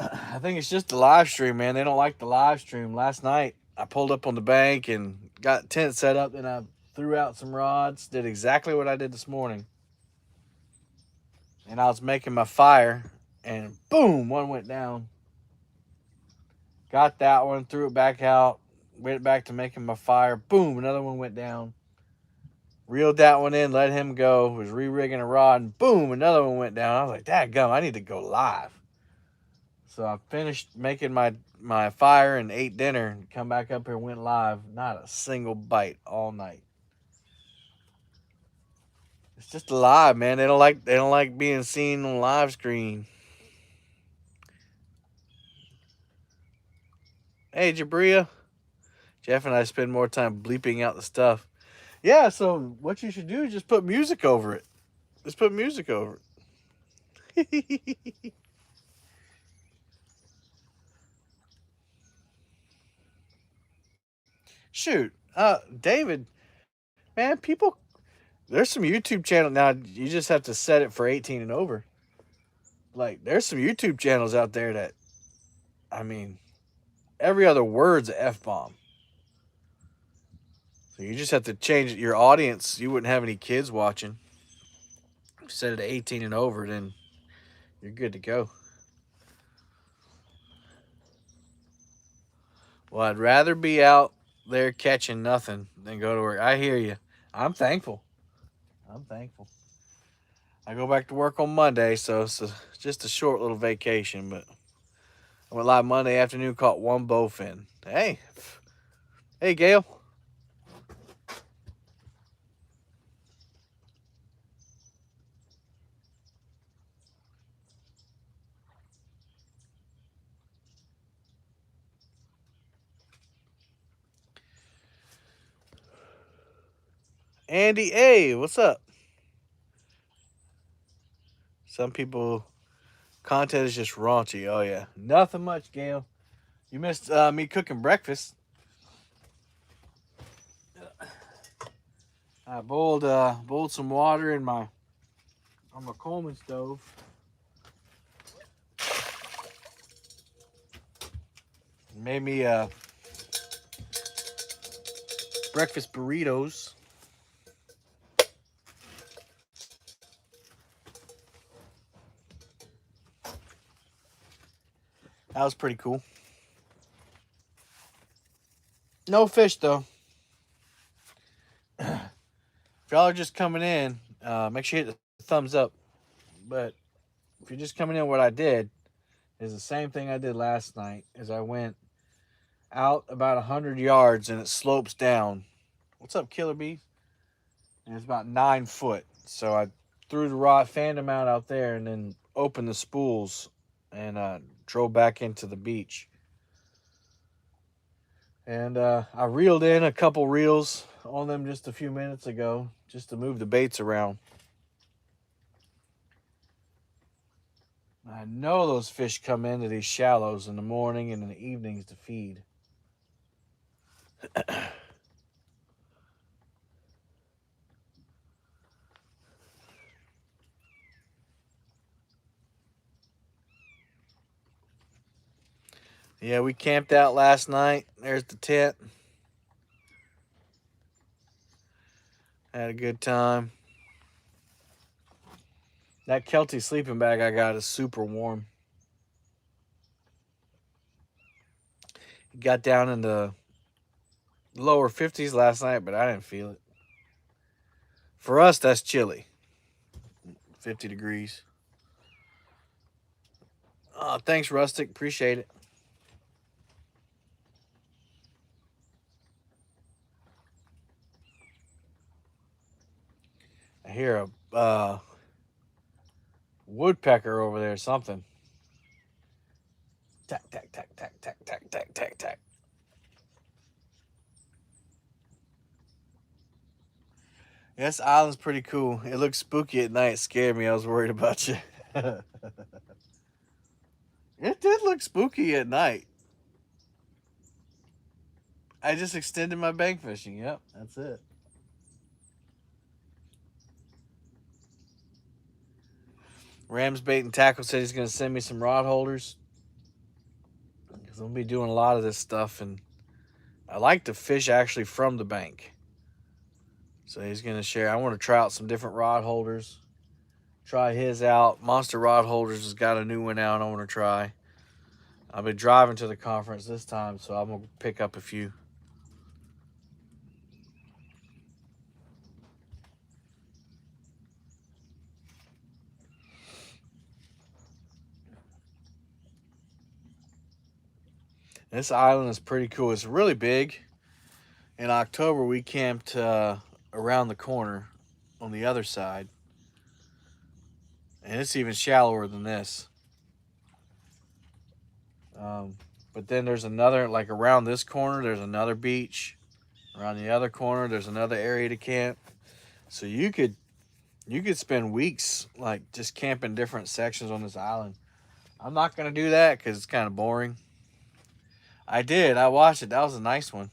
I think it's just the live stream, man. They don't like the live stream. Last night, I pulled up on the bank and got tent set up, and I threw out some rods, did exactly what I did this morning. And I was making my fire, and boom, one went down. Got that one, threw it back out, went back to making my fire. Boom, another one went down. Reeled that one in, let him go, was re-rigging a rod, and boom, another one went down. I was like, dadgum, I need to go live. So I finished making my fire and ate dinner and come back up here and went live. Not a single bite all night. It's just live, man. They don't like being seen on live screen. Hey, Jabria. Jeff and I spend more time bleeping out the stuff. Yeah, so what you should do is just put music over it. Just put music over it. Shoot. David, man, there's some YouTube channel now. You just have to set it for 18 and over. Like, there's some YouTube channels out there that, I mean, every other word's an F-bomb. So you just have to change your audience. You wouldn't have any kids watching. Set it to 18 and over, then you're good to go. Well, I'd rather be out there catching nothing than go to work. I hear you. I'm thankful. I go back to work on Monday, so it's just a short little vacation. But I went live Monday afternoon, caught one bowfin. Hey, Gail. Andy A, what's up? Some people, content is just raunchy. Oh, yeah. Nothing much, Gail. You missed me cooking breakfast. I boiled some water on my Coleman stove. Made me breakfast burritos. That was pretty cool. No fish though. If y'all are just coming in, make sure you hit the thumbs up. But if you're just coming in, what I did is the same thing I did last night. Is I went out about 100 yards and it slopes down. What's up, Killer Bees? And it's about 9 foot. So I threw the rod, fanned them out there, and then opened the spools and drove back into the beach. And I reeled in a couple reels on them just a few minutes ago, just to move the baits around. I know those fish come into these shallows in the morning and in the evenings to feed. Yeah, we camped out last night. There's the tent. Had a good time. That Kelty sleeping bag I got is super warm. It got down in the lower 50s last night, but I didn't feel it. For us, that's chilly. 50 degrees. Oh, thanks, Rustic. Appreciate it. I hear a woodpecker over there or something. Tack, tack, tack, tack, tack, tack, tack, tack, tack. Yeah, this island's pretty cool. It looks spooky at night. It scared me. I was worried about you. It did look spooky at night. I just extended my bank fishing. Yep, that's it. Rams Bait and Tackle said he's going to send me some rod holders because I'm going to be doing a lot of this stuff, and I like to fish actually from the bank. So he's going to share. I want to try out some different rod holders. Try his out. Monster Rod Holders has got a new one out I want to try. I'll be driving to the conference this time, so I'm going to pick up a few. This island is pretty cool. It's really big. In October, we camped around the corner on the other side. And it's even shallower than this. But then there's another, like around this corner, there's another beach. Around the other corner, there's another area to camp. So you could spend weeks like just camping different sections on this island. I'm not gonna do that because it's kind of boring. I did. I watched it. That was a nice one.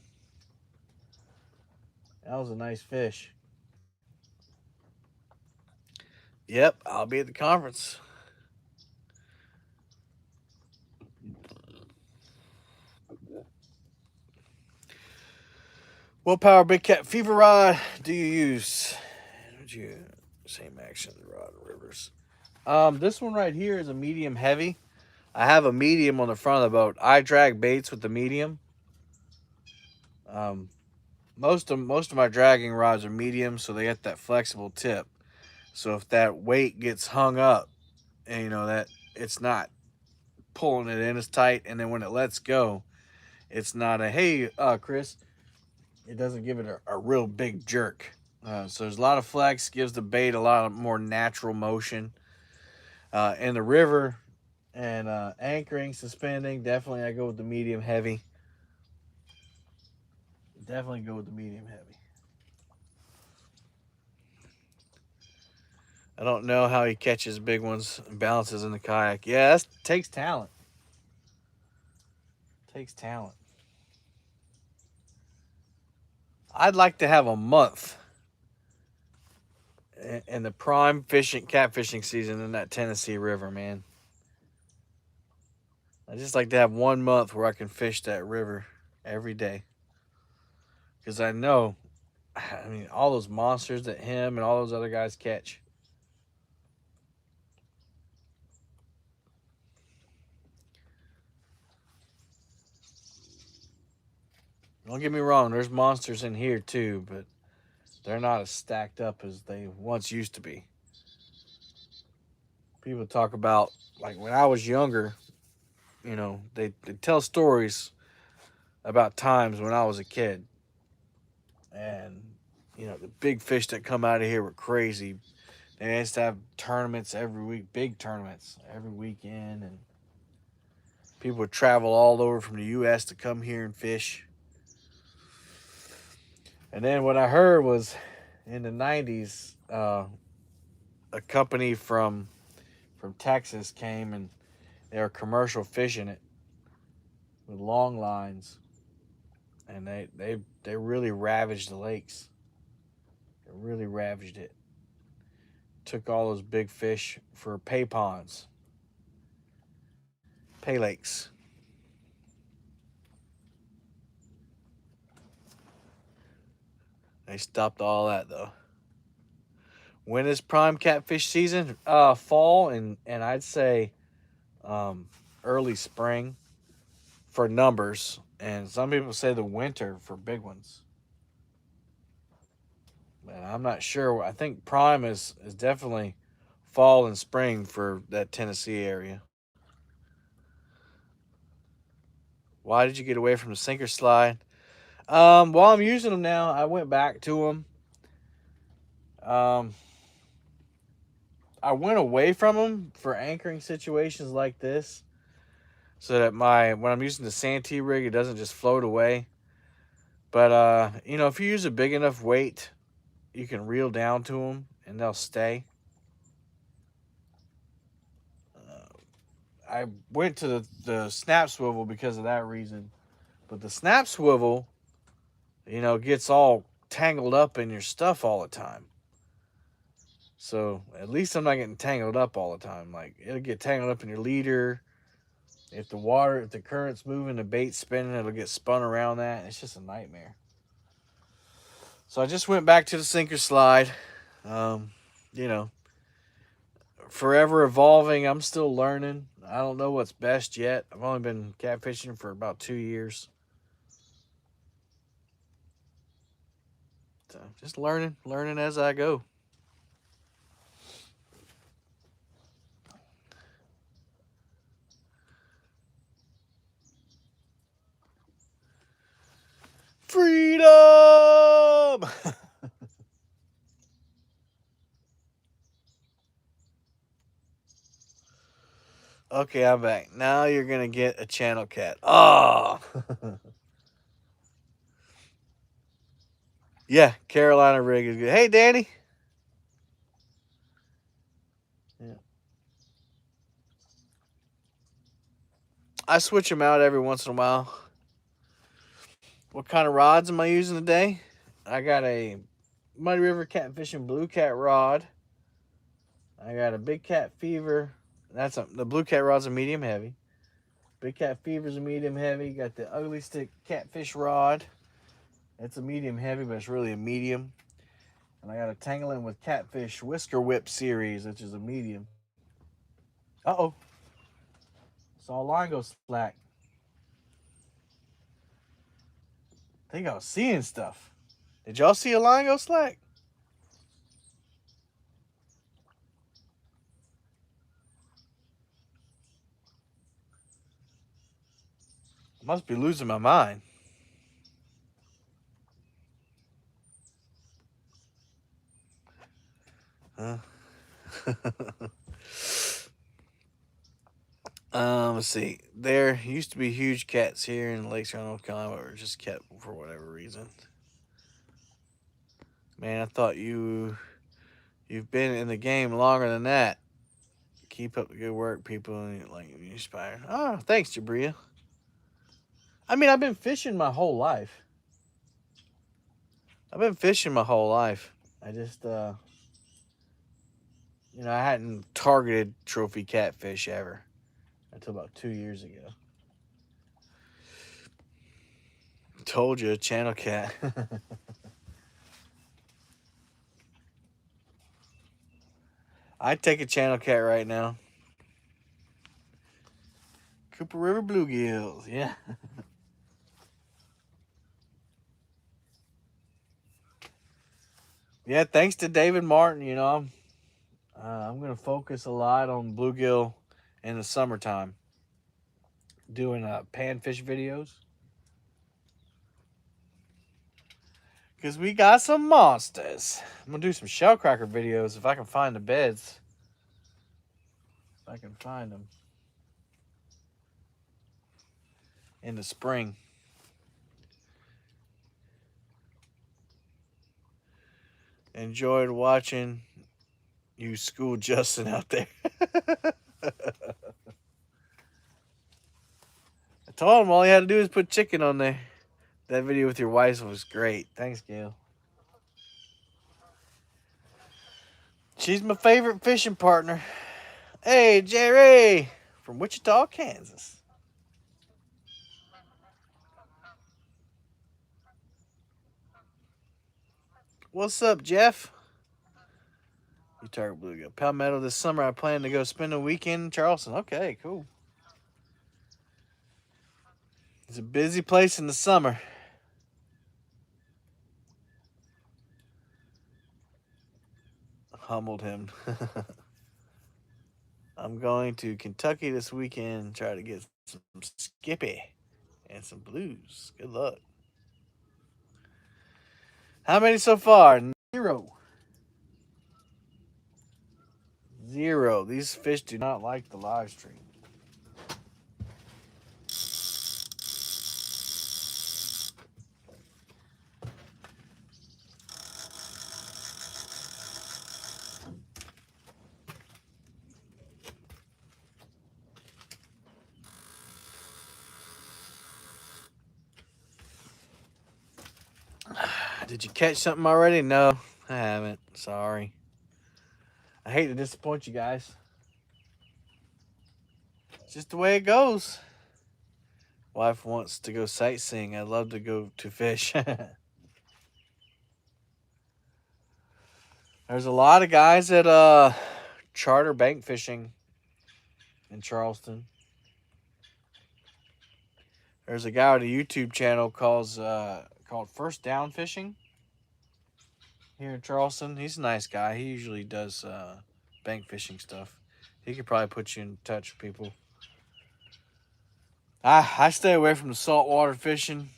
That was a nice fish. Yep, I'll be at the conference. What power big cat fever rod do you use? Would you same action rod rivers? This one right here is a medium heavy. I have a medium on the front of the boat. I drag baits with the medium. Um, most of my dragging rods are medium, so they get that flexible tip. So if that weight gets hung up, and you know that it's not pulling it in as tight, and then when it lets go, it's not a hey, Chris. It doesn't give it a real big jerk. So there's a lot of flex, gives the bait a lot of more natural motion. In the river and anchoring, suspending, definitely I go with the medium heavy. Definitely go with the medium heavy. I don't know how he catches big ones and balances in the kayak. Yeah, that takes talent. Takes talent. I'd like to have a month in the prime fishing catfishing season in that Tennessee River, man. I just like to have 1 month where I can fish that river every day. Because I know, I mean, all those monsters that him and all those other guys catch. Don't get me wrong, there's monsters in here too, but they're not as stacked up as they once used to be. People talk about, like when I was younger, you know, they tell stories about times when I was a kid. And, you know, the big fish that come out of here were crazy. They used to have tournaments every week, big tournaments every weekend. And people would travel all over from the U.S. to come here and fish. And then what I heard was in the 90s, a company from from Texas came and they were commercial fishing it with long lines, and they really ravaged the lakes. They really ravaged it. Took all those big fish for pay ponds, pay lakes. They stopped all that though. When is prime catfish season? Fall and I'd say um, early spring for numbers, and some people say the winter for big ones. But I'm not sure. I think prime is definitely fall and spring for that Tennessee area. Why did you get away from the sinker slide? While I'm using them now, I went back to them. Um, I went away from them for anchoring situations like this, so that when I'm using the Santee rig, it doesn't just float away. But if you use a big enough weight, you can reel down to them and they'll stay. I went to the snap swivel because of that reason, but the snap swivel, gets all tangled up in your stuff all the time. So at least I'm not getting tangled up all the time. Like, it'll get tangled up in your leader. If the current's moving, the bait's spinning, it'll get spun around that. It's just a nightmare. So I just went back to the sinker slide. Um, you know, Forever evolving. I'm still learning. I don't know what's best yet. I've only been catfishing for about 2 years. So just learning as I go. Freedom! Okay, I'm back. Now you're going to get a channel cat. Oh! Yeah, Carolina rig is good. Hey, Danny. Yeah. I switch them out every once in a while. What kind of rods am I using today? I got a Muddy River Catfishing Blue Cat rod. I got a Big Cat Fever. The Blue Cat rod's a medium heavy. Big Cat Fever's a medium heavy. Got the Ugly Stick Catfish rod. It's a medium heavy, but it's really a medium. And I got a Tangling with Catfish Whisker Whip series, which is a medium. Uh-oh. Saw a line go slack. I think I was seeing stuff. Did y'all see a line go slack? Must be losing my mind. Huh? Let's see. There used to be huge cats here in Lakes around North Carolina, but were just kept for whatever reason. Man, I thought you've been in the game longer than that. Keep up the good work, people, and you inspire. Oh, thanks, Jabria. I mean, I've been fishing my whole life. I just, I hadn't targeted trophy catfish ever until about 2 years ago. Told you, channel cat. I'd take a channel cat right now. Cooper River bluegills, yeah. Yeah, thanks to David Martin, I'm going to focus a lot on bluegill in the summertime. Doing panfish videos. Because we got some monsters. I'm going to do some shellcracker videos if I can find the beds. If I can find them. In the spring. Enjoyed watching You school Justin out there. I told him all he had to do is put chicken on there. That video with your wife was great. Thanks, Gail. She's my favorite fishing partner. Hey, Jerry from Wichita, Kansas. What's up, Jeff? You target bluegill. Palmetto this summer. I plan to go spend a weekend in Charleston. Okay, cool. It's a busy place in the summer. Humbled him. I'm going to Kentucky this weekend. Try to get some Skippy and some blues. Good luck. How many so far? Zero. Zero. These fish do not like the live stream. Did you catch something already? No, I haven't. Sorry. I hate to disappoint you guys. It's just the way it goes. Wife wants to go sightseeing. I'd love to go to fish. There's a lot of guys at charter bank fishing in Charleston. There's a guy with a YouTube channel called First Down Fishing here in Charleston. He's a nice guy. He usually does bank fishing stuff. He could probably put you in touch with people. I stay away from the saltwater fishing.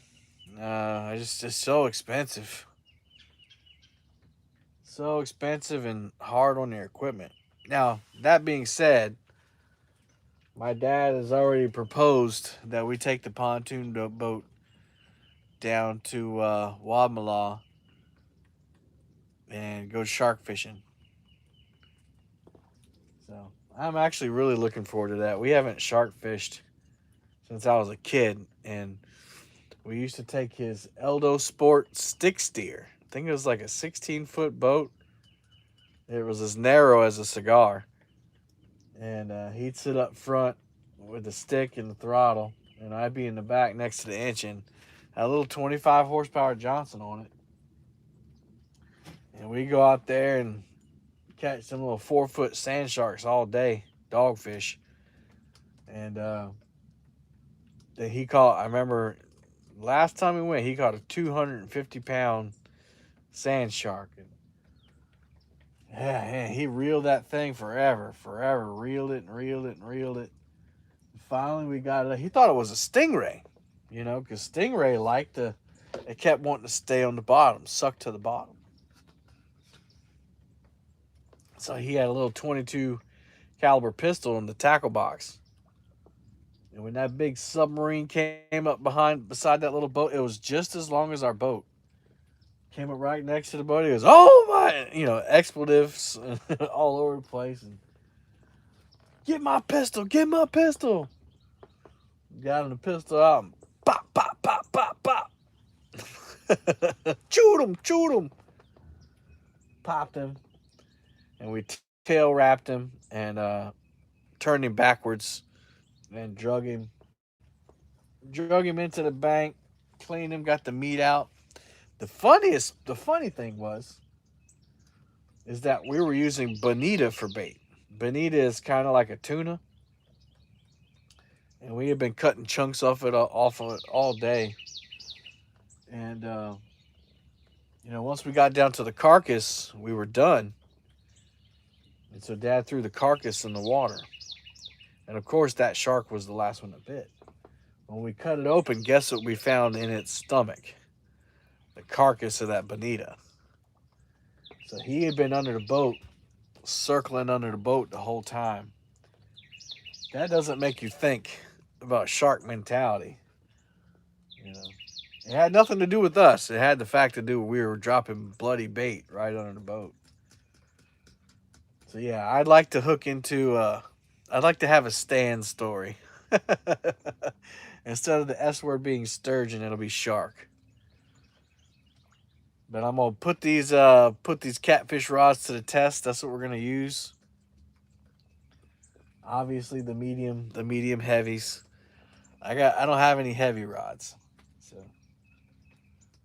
It's so expensive. So expensive and hard on your equipment. Now, that being said, my dad has already proposed that we take the pontoon boat down to Wadmalaw and go shark fishing. So I'm actually really looking forward to that. We haven't shark fished since I was a kid, and we used to take his Eldo Sport stick steer. I think it was like a 16-foot boat. It was as narrow as a cigar. And he'd sit up front with the stick and the throttle, and I'd be in the back next to the engine. Had a little 25 horsepower Johnson on it. And we go out there and catch some little 4-foot sand sharks all day, dogfish. And he caught, I remember last time we went, he caught a 250-pound sand shark. And yeah, he reeled that thing forever. Reeled it. And finally, we got it. He thought it was a stingray, because stingray it kept wanting to stay on the bottom, suck to the bottom. So he had a little 22 caliber pistol in the tackle box. And when that big submarine came up beside that little boat, it was just as long as our boat. Came up right next to the boat. He goes, oh my, expletives all over the place. And get my pistol. Got him the pistol out and pop. Shoot him. Popped him. And we tail wrapped him and turned him backwards and drug him into the bank, cleaned him, got the meat out. The funny thing is that we were using bonita for bait. Bonita is kind of like a tuna, and we had been cutting chunks off of it all day. And once we got down to the carcass, we were done. And so Dad threw the carcass in the water. And of course, that shark was the last one that bit. When we cut it open, guess what we found in its stomach? The carcass of that bonita. So he had been under the boat, circling under the boat the whole time. That doesn't make you think about shark mentality. It had nothing to do with us. It had the fact to do with we were dropping bloody bait right under the boat. So yeah, I'd like to hook into. I'd like to have a Stan story. Instead of the S word being sturgeon, it'll be shark. But I'm gonna put these catfish rods to the test. That's what we're gonna use. Obviously the medium heavies. I don't have any heavy rods. So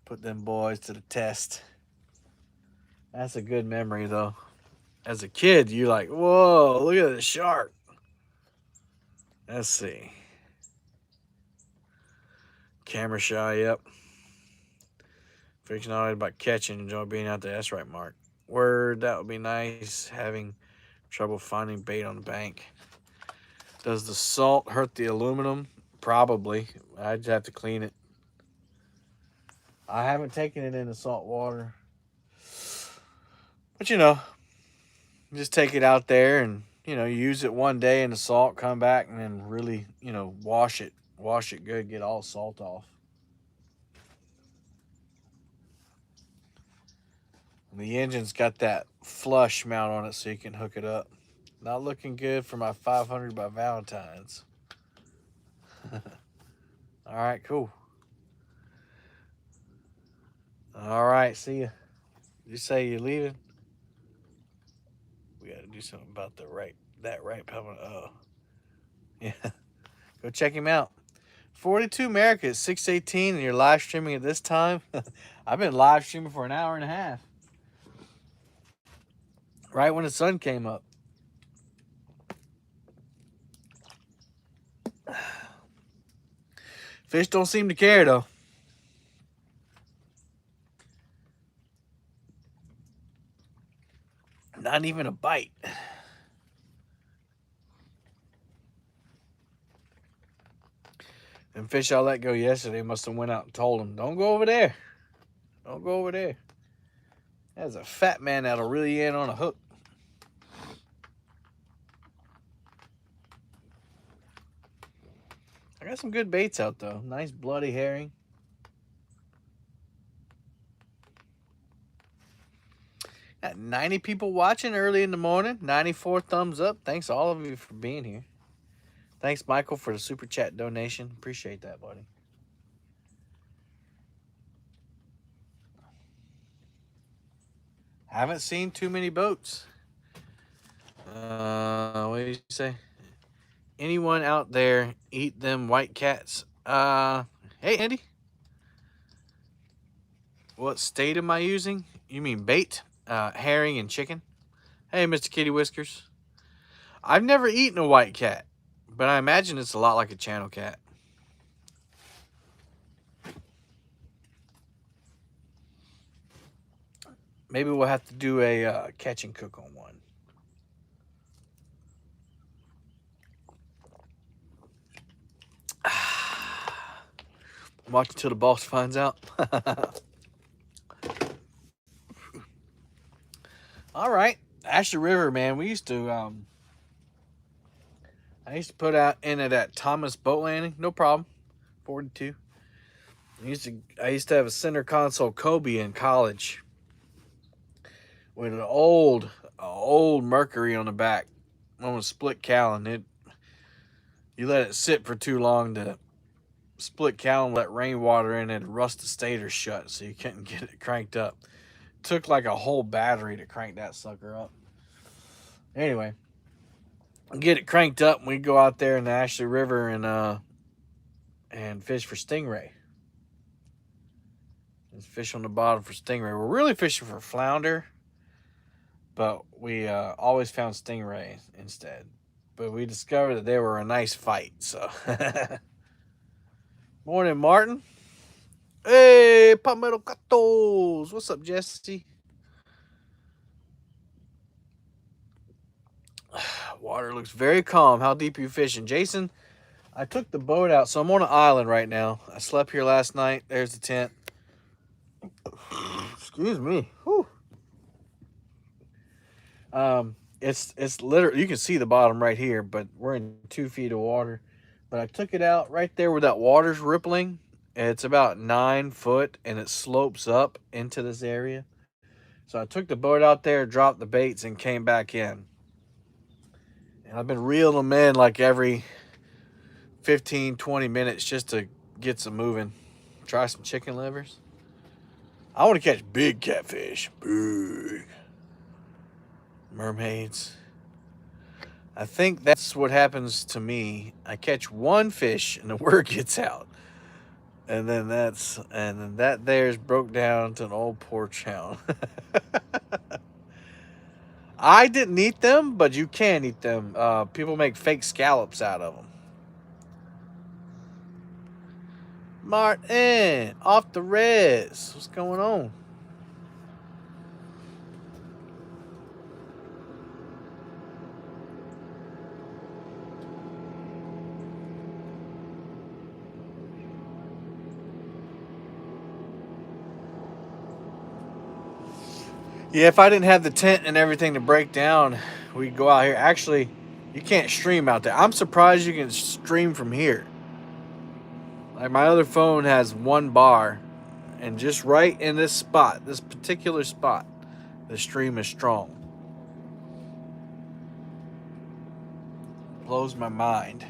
put them boys to the test. That's a good memory though. As a kid, you're like, whoa, look at the shark. Let's see. Camera shy, yep. Fiction all about catching, enjoy being out there. That's right, Mark. Word, that would be nice. Having trouble finding bait on the bank. Does the salt hurt the aluminum? Probably. I'd have to clean it. I haven't taken it into salt water. But you know, just take it out there and, use it one day in the salt, come back and then really, wash it. Wash it good, get all the salt off. And the engine's got that flush mount on it so you can hook it up. Not looking good for my 500 by Valentine's. All right, cool. All right, see ya. You say you're leaving? We got to do something about that right pebble. Oh, yeah. Go check him out. 42 America at 6:18, and you're live streaming at this time. I've been live streaming for an hour and a half. Right when the sun came up. Fish don't seem to care though. Not even a bite. And fish I let go yesterday must have went out and told him, don't go over there. Don't go over there. That's a fat man that'll reel you in on a hook. I got some good baits out though. Nice bloody herring. Got 90 people watching early in the morning. 94 thumbs up. Thanks all of you for being here. Thanks, Michael, for the super chat donation. Appreciate that, buddy. Haven't seen too many boats. What do you say? Anyone out there eat them white cats? Hey, Andy. What state am I using? You mean bait? Herring and chicken? Hey, Mr. Kitty Whiskers. I've never eaten a white cat, but I imagine it's a lot like a channel cat. Maybe we'll have to do a catch and cook on one. Watch until the boss finds out. All right, Ashley River, man. We used to. I used to put out into that Thomas boat landing. No problem. 42. I used to have a center console Kobe in college with an old Mercury on the back on a split cowling. You let it sit for too long, to split cowling, let rainwater in it, and rust the stator shut, so you couldn't get it cranked up. Took like a whole battery to crank that sucker up. Anyway, get it cranked up, and we go out there in the Ashley River and fish for stingray. There's fish on the bottom for stingray. We're really fishing for flounder, but we always found stingray instead. But we discovered that they were a nice fight. So, morning, Martin. Hey, Palmetto Gatos. What's up, Jesse? Water looks very calm. How deep are you fishing? Jason, I took the boat out, so I'm on an island right now. I slept here last night. There's the tent. Excuse me. Whew. It's literally, you can see the bottom right here, but we're in 2 feet of water. But I took it out right there where that water's rippling. It's about 9 foot, and it slopes up into this area. So I took the boat out there, dropped the baits, and came back in. And I've been reeling them in like every 15, 20 minutes just to get some moving. Try some chicken livers. I want to catch big catfish. Big. Mermaids. I think that's what happens to me. I catch one fish and the word gets out. And then that there's broke down to an old porch hound. I didn't eat them, but you can eat them. People make fake scallops out of them. Martin, off the res. What's going on? Yeah, if I didn't have the tent and everything to break down, we'd go out here. Actually, you can't stream out there. I'm surprised you can stream from here. Like my other phone has one bar, and just right in this spot, this particular spot, the stream is strong. Blows my mind.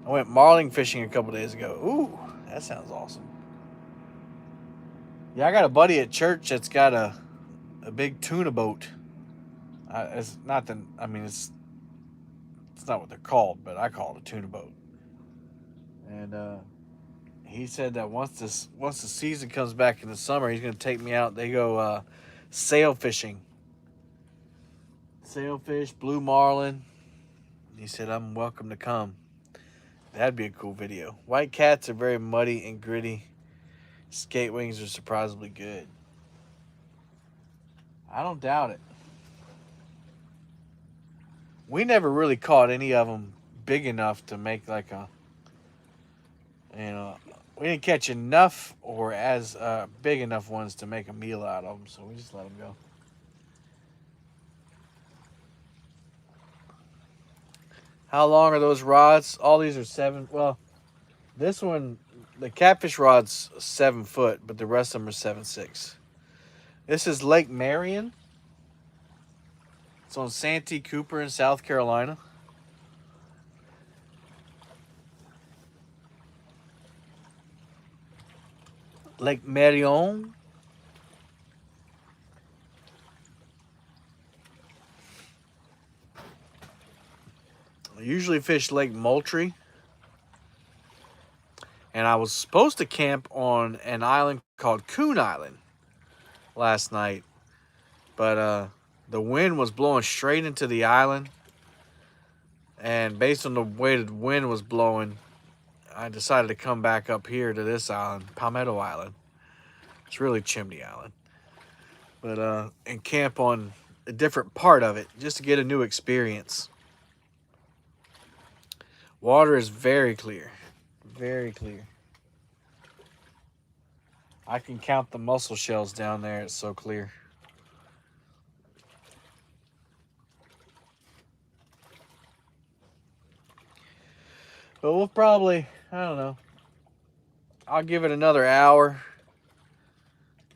I went marling fishing a couple days ago. Ooh, that sounds awesome. Yeah, I got a buddy at church that's got a big tuna boat. It's not the. I mean, it's not what they're called, but I call it a tuna boat. And he said that once the season comes back in the summer, he's gonna take me out. They go sail fishing. Sailfish, blue marlin. He said I'm welcome to come. That'd be a cool video. White cats are very muddy and gritty. Skate wings are surprisingly good. I don't doubt it. We never really caught any of them big enough to make like a, we didn't catch enough or as big enough ones to make a meal out of them, so we just let them go. How long are those rods? All these are 7. Well, this one, the catfish rod's 7 foot, but the rest of them are 7'6". This is Lake Marion. It's on Santee Cooper in South Carolina. Lake Marion. I usually fish Lake Moultrie. And I was supposed to camp on an island called Coon Island last night. But the wind was blowing straight into the island. And based on the way the wind was blowing, I decided to come back up here to this island, Palmetto Island. It's really Chimney Island. But and camp on a different part of it just to get a new experience. Water is very clear. Very clear. I can count the mussel shells down there. It's so clear. But we'll probably, I don't know. I'll give it another hour.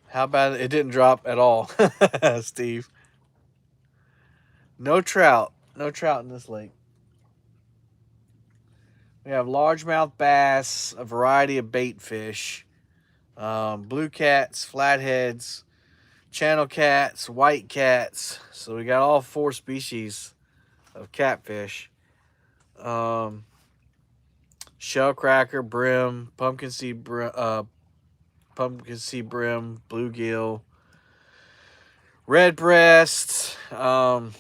How about it didn't drop at all, Steve? No trout. No trout in this lake. We have largemouth bass, a variety of bait fish, blue cats, flatheads, channel cats, white cats. So we got all 4 species of catfish. Shellcracker, brim, pumpkin seed brim, bluegill, redbreast. Let's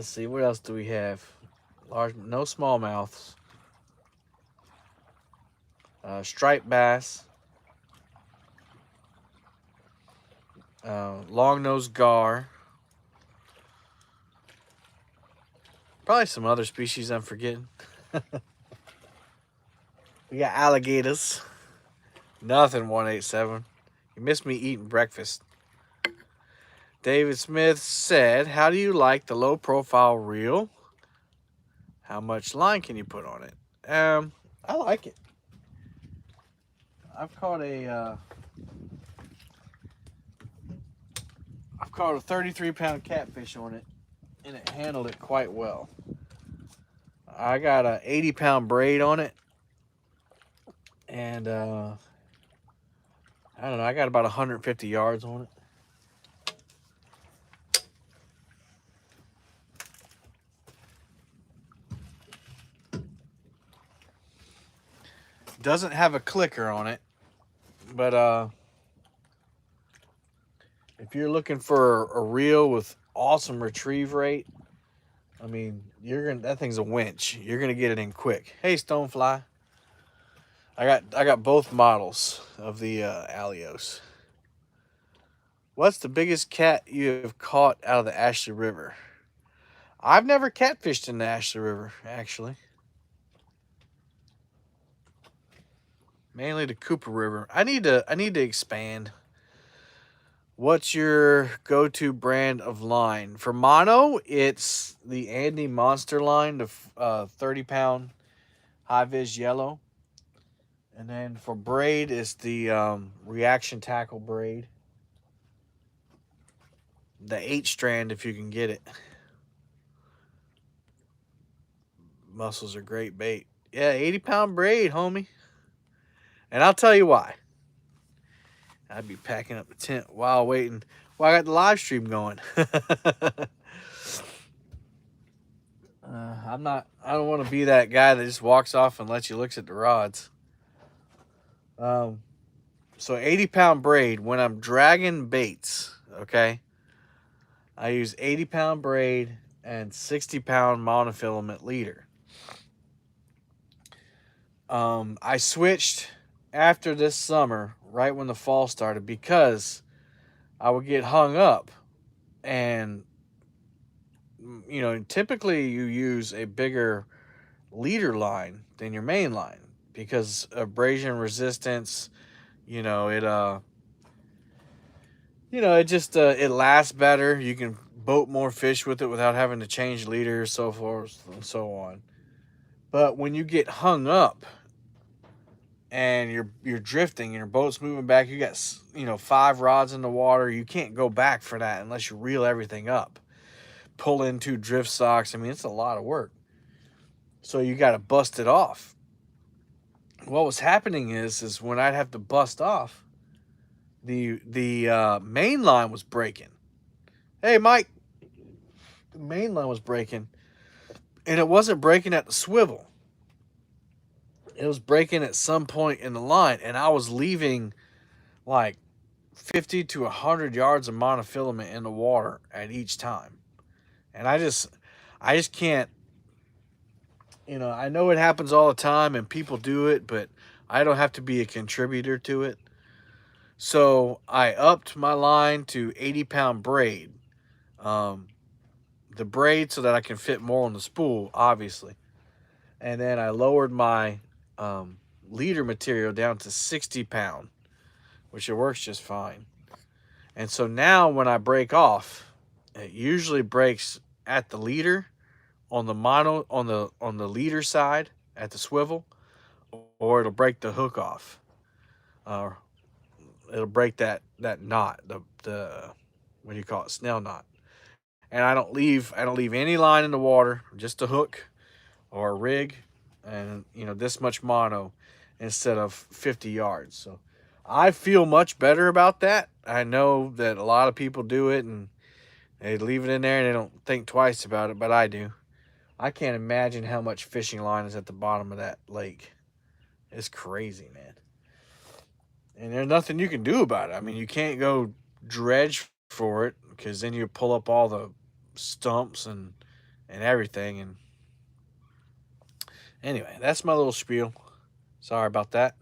see, what else do we have? No smallmouths. Striped bass. Long-nosed gar. Probably some other species I'm forgetting. We got alligators. Nothing 187. You missed me eating breakfast. David Smith said, how do you like the low-profile reel? How much line can you put on it? I like it. I've caught a 33-pound catfish on it and it handled it quite well. I got a 80-pound braid on it, and I don't know, I got about 150 yards on it. Doesn't have a clicker on it, but if you're looking for a reel with awesome retrieve rate, I mean, that thing's a winch. You're gonna get it in quick. Hey, Stonefly. I got both models of the Alios. What's the biggest cat you have caught out of the Ashley River? I've never catfished in the Ashley River, actually. Mainly the Cooper River. I need to expand. What's your go-to brand of line? For mono, it's the Andy Monster line, the 30-pound high-vis yellow. And then for braid, it's the Reaction Tackle braid. The 8-strand, if you can get it. Mussels are great bait. Yeah, 80-pound braid, homie. And I'll tell you why. I'd be packing up the tent while waiting. Well, I got the live stream going. I don't want to be that guy that just walks off and lets you look at the rods. So 80-pound braid, when I'm dragging baits, okay, I use 80-pound braid and 60-pound monofilament leader. I switched after this summer, right when the fall started, because I would get hung up. And, typically you use a bigger leader line than your main line because abrasion resistance, it it just it lasts better. You can boat more fish with it without having to change leaders, so forth and so on. But when you get hung up and you're drifting and your boat's moving back, you got 5 rods in the water, you can't go back for that unless you reel everything up, pull in 2 drift socks. I mean, it's a lot of work, so you got to bust it off. What was happening is when I'd have to bust off, the main line was breaking. Hey, Mike. The main line was breaking, and it wasn't breaking at the swivel. It was breaking at some point in the line, and I was leaving like 50 to 100 yards of monofilament in the water at each time. And I just can't, I know it happens all the time and people do it, but I don't have to be a contributor to it. So I upped my line to 80-pound braid. The braid so that I can fit more on the spool, obviously. And then I lowered my leader material down to 60-pound, which it works just fine. And so now when I break off, it usually breaks at the leader on the leader side at the swivel, or it'll break the hook off. It'll break that knot, the what do you call it, snell knot. And I don't leave any line in the water, just a hook or a rig, and this much mono instead of 50 yards. So I feel much better about that. I know that a lot of people do it and they leave it in there and they don't think twice about it, but I do. I can't imagine how much fishing line is at the bottom of that lake. It's crazy, man. And there's nothing you can do about it. I mean, you can't go dredge for it because then you pull up all the stumps and everything. And anyway, that's my little spiel. Sorry about that.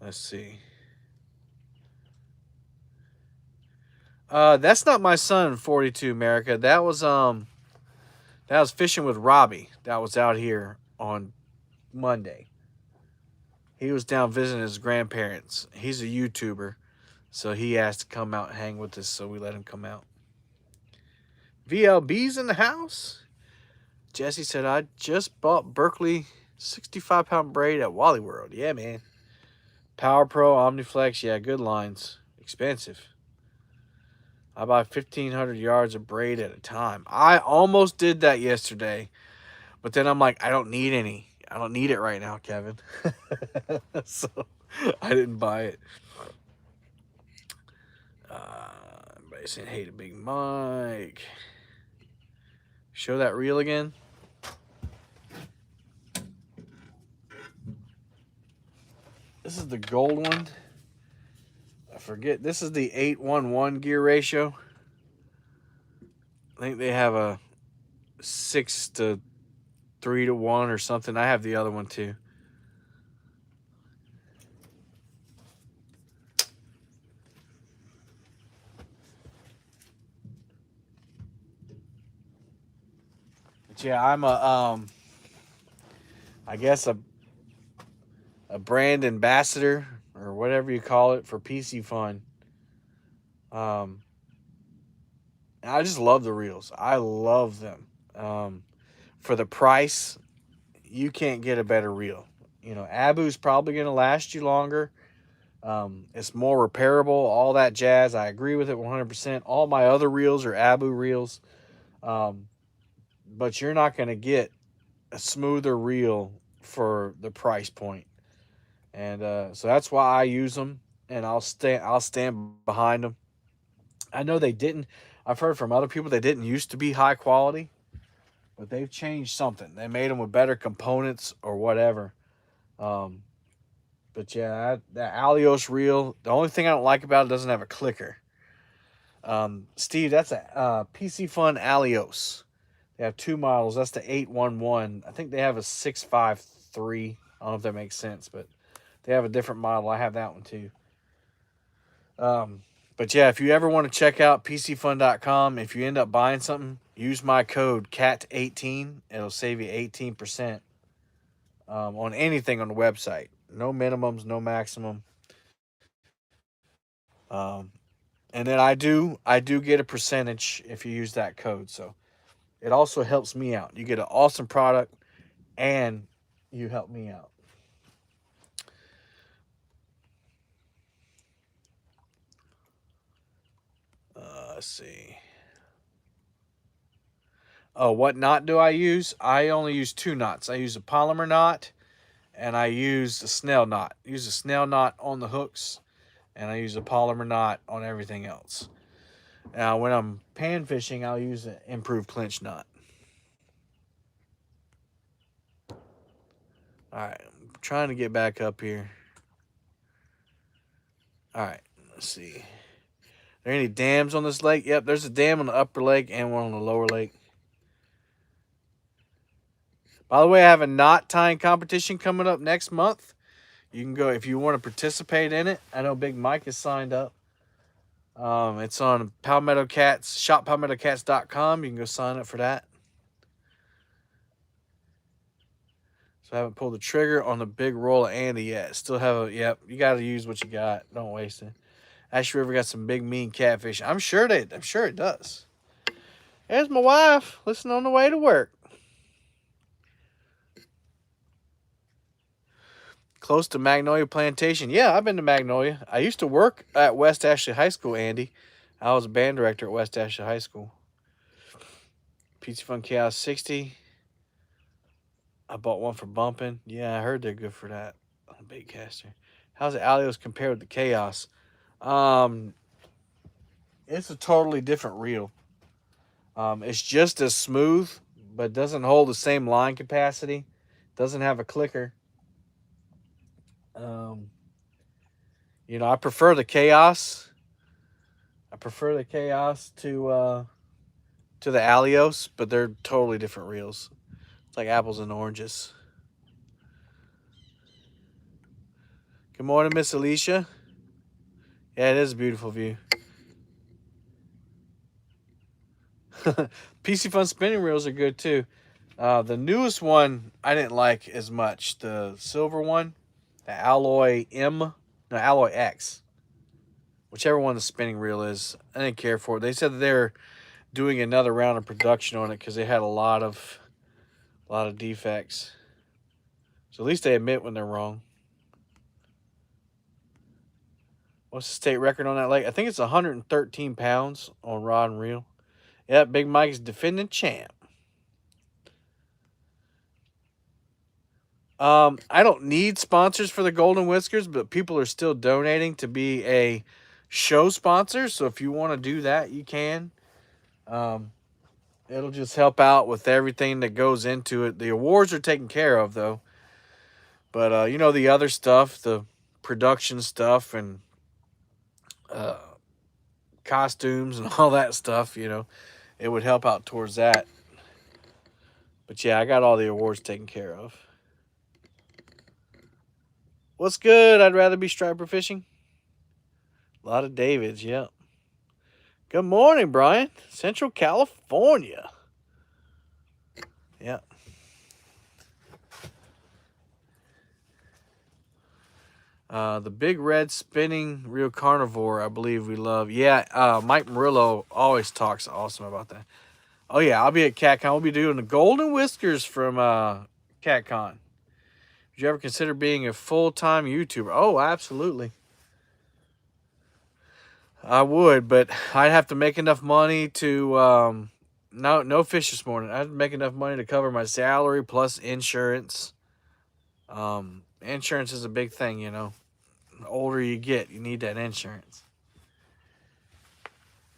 Let's see. That's not my son, 42 America. That was fishing with Robbie. That was out here on Monday. He was down visiting his grandparents. He's a YouTuber, so he asked to come out and hang with us, so we let him come out. VLB's in the house. Jesse said, I just bought Berkeley 65-pound braid at Wally World. Yeah, man. Power Pro, Omniflex, yeah, good lines. Expensive. I buy 1,500 yards of braid at a time. I almost did that yesterday, but then I'm like, I don't need any. I don't need it right now, Kevin. So I didn't buy it. Everybody saying, hey to Big Mike. Show that reel again. This is the gold one. I forget. This is the 8-1-1 gear ratio. I think they have a 6-3-1 or something. I have the other one too. But yeah, I'm I guess a brand ambassador or whatever you call it for PC Fun. I just love the reels. I love them. For the price, you can't get a better reel. You know, Abu's probably going to last you longer. It's more repairable, all that jazz. I agree with it 100%. All my other reels are Abu reels. But you're not going to get a smoother reel for the price point. And so that's why I use them, and I'll stand behind them. I know they didn't. I've heard from other people they didn't used to be high quality, but they've changed something. They made them with better components or whatever. Um, but yeah, that Alios reel. The only thing I don't like about it doesn't have a clicker. Steve, that's a PC Fun Alios. They have two models. That's the 811. I think they have a 653. I don't know if that makes sense, but they have a different model. I have that one too. But yeah, if you ever want to check out PCFun.com, if you end up buying something, use my code CAT18. It'll save you 18% on anything on the website. No minimums, no maximum. Um, and then I do get a percentage if you use that code. So it also helps me out. You get an awesome product and you help me out. Let's see. Oh, what knot do I use? I only use two knots. I use a polymer knot and I use a snail knot. I use a snail knot on the hooks and I use a polymer knot on everything else. Now, when I'm pan fishing, I'll use an improved clinch knot. All right, I'm trying to get back up here. All right, let's see. Are there any dams on this lake? Yep, there's a dam on the upper lake and one on the lower lake. By the way, I have a knot tying competition coming up next month. You can go if you want to participate in it. I know Big Mike is signed up. It's on Palmetto Cats, shoppalmettocats.com. You can go sign up for that. So I haven't pulled the trigger on the big roll of Andy yet. Still have a, yep, you got to use what you got. Don't waste it. Ashley River got some big mean catfish. I'm sure it does. There's my wife listening on the way to work. Close to Magnolia Plantation. Yeah, I've been to Magnolia. I used to work at West Ashley High School, Andy. I was a band director at West Ashley High School. Pizza Fun Chaos 60. I bought one for bumping. Yeah, I heard they're good for that on a bait caster. How's the Alios compared with the Chaos? It's a totally different reel. It's just as smooth, but doesn't hold the same line capacity. Doesn't have a clicker. Um, I prefer the Chaos. I prefer the Chaos to the Alios, but they're totally different reels. It's like apples and oranges. Good morning, Miss Alicia. Yeah, it is a beautiful view. PC Fun spinning reels are good too. The newest one I didn't like as much. The silver one, the Alloy M, no Alloy X, whichever one the spinning reel is. I didn't care for it. They said that they're doing another round of production on it because they had a lot of defects. So at least they admit when they're wrong. What's the state record on that lake? I think it's 113 pounds on rod and reel. Yep, Big Mike's defending champ. I don't need sponsors for the Golden Whiskers, but people are still donating to be a show sponsor. So if you want to do that, you can. It'll just help out with everything that goes into it. The awards are taken care of, though. But, the other stuff, the production stuff and costumes and all that stuff, it would help out towards that. But, yeah, I got all the awards taken care of. What's good? I'd rather be striper fishing. A lot of Davids, yeah. Good morning, Brian. Central California. Yeah. The big red spinning real carnivore, I believe we love. Yeah, Mike Murillo always talks awesome about that. Oh, yeah, I'll be at CatCon. We'll be doing the Golden Whiskers from CatCon. Did you ever consider being a full-time YouTuber? Oh, absolutely. I would, but I'd have to make enough money to no fish this morning. I'd make enough money to cover my salary plus insurance. Insurance is a big thing, The older you get, you need that insurance.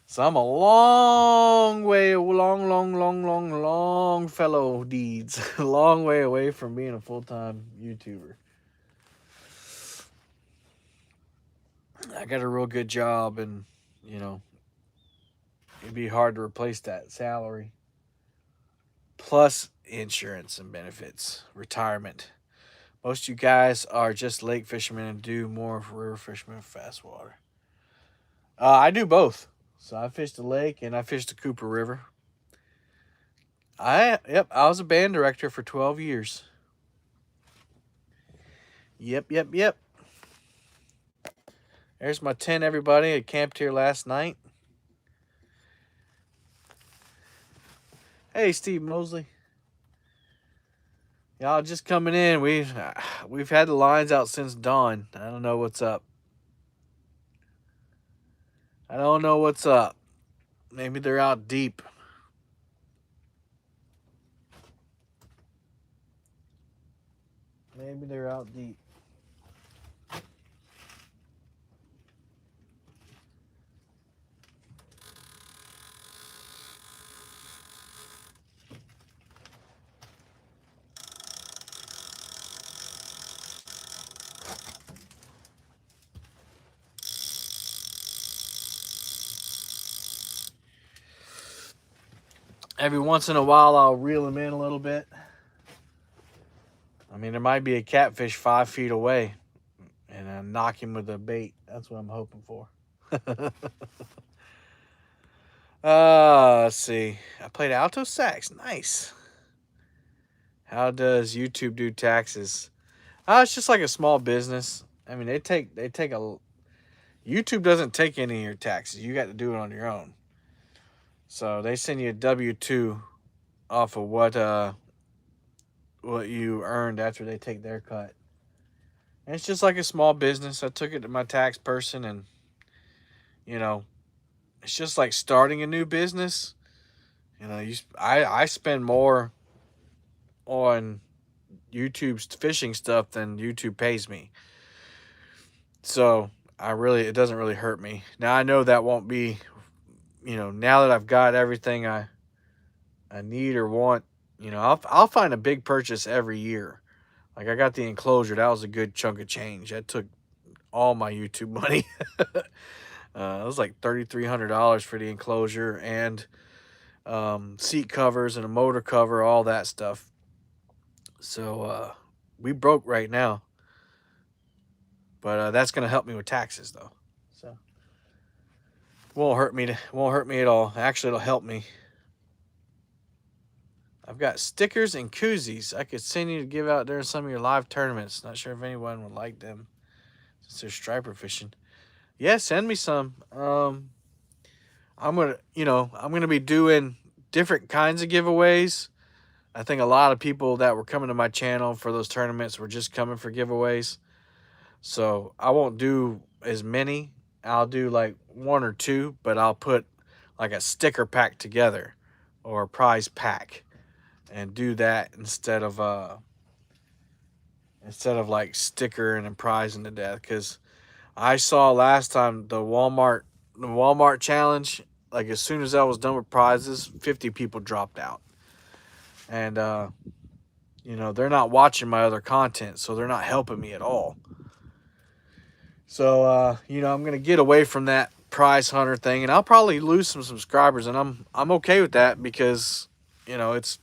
So I'm a long fellow deeds. A long way away from being a full-time YouTuber. I got a real good job, and, it'd be hard to replace that salary. Plus insurance and benefits, retirement. Most of you guys are just lake fishermen and do more river fishermen of fast water. I do both. So I fished the lake and I fished the Cooper River. I was a band director for 12 years. Yep. There's my tent, everybody. I camped here last night. Hey, Steve Mosley. Y'all just coming in. We've had the lines out since dawn. I don't know what's up. Maybe they're out deep. Every once in a while, I'll reel them in a little bit. I mean, there might be a catfish 5 feet away, and I knock him with a bait. That's what I'm hoping for. Let's see. I played alto sax. Nice. How does YouTube do taxes? It's just like a small business. I mean, YouTube doesn't take any of your taxes. You got to do it on your own. So they send you a W-2 off of what you earned after they take their cut. And it's just like a small business. I took it to my tax person, and it's just like starting a new business. I spend more on YouTube's fishing stuff than YouTube pays me. So it doesn't really hurt me. Now I know that won't be, now that I've got everything I need or want, I'll find a big purchase every year. Like I got the enclosure. That was a good chunk of change. That took all my YouTube money. It was like $3,300 for the enclosure and seat covers and a motor cover, all that stuff. So we broke right now. But that's going to help me with taxes, though. So won't hurt me at all. Actually, it'll help me. I've got stickers and koozies I could send you to give out during some of your live tournaments. Not sure if anyone would like them since they're striper fishing. Yeah, send me some. I'm gonna be doing different kinds of giveaways. I think a lot of people that were coming to my channel for those tournaments were just coming for giveaways. So I won't do as many. I'll do like one or two, but I'll put like a sticker pack together or a prize pack and do that instead of like stickering and prizing to death. Because I saw last time the Walmart challenge, like as soon as I was done with prizes, 50 people dropped out. And they're not watching my other content, so they're not helping me at all. So I'm gonna get away from that prize hunter thing, and I'll probably lose some subscribers, and I'm okay with that because it's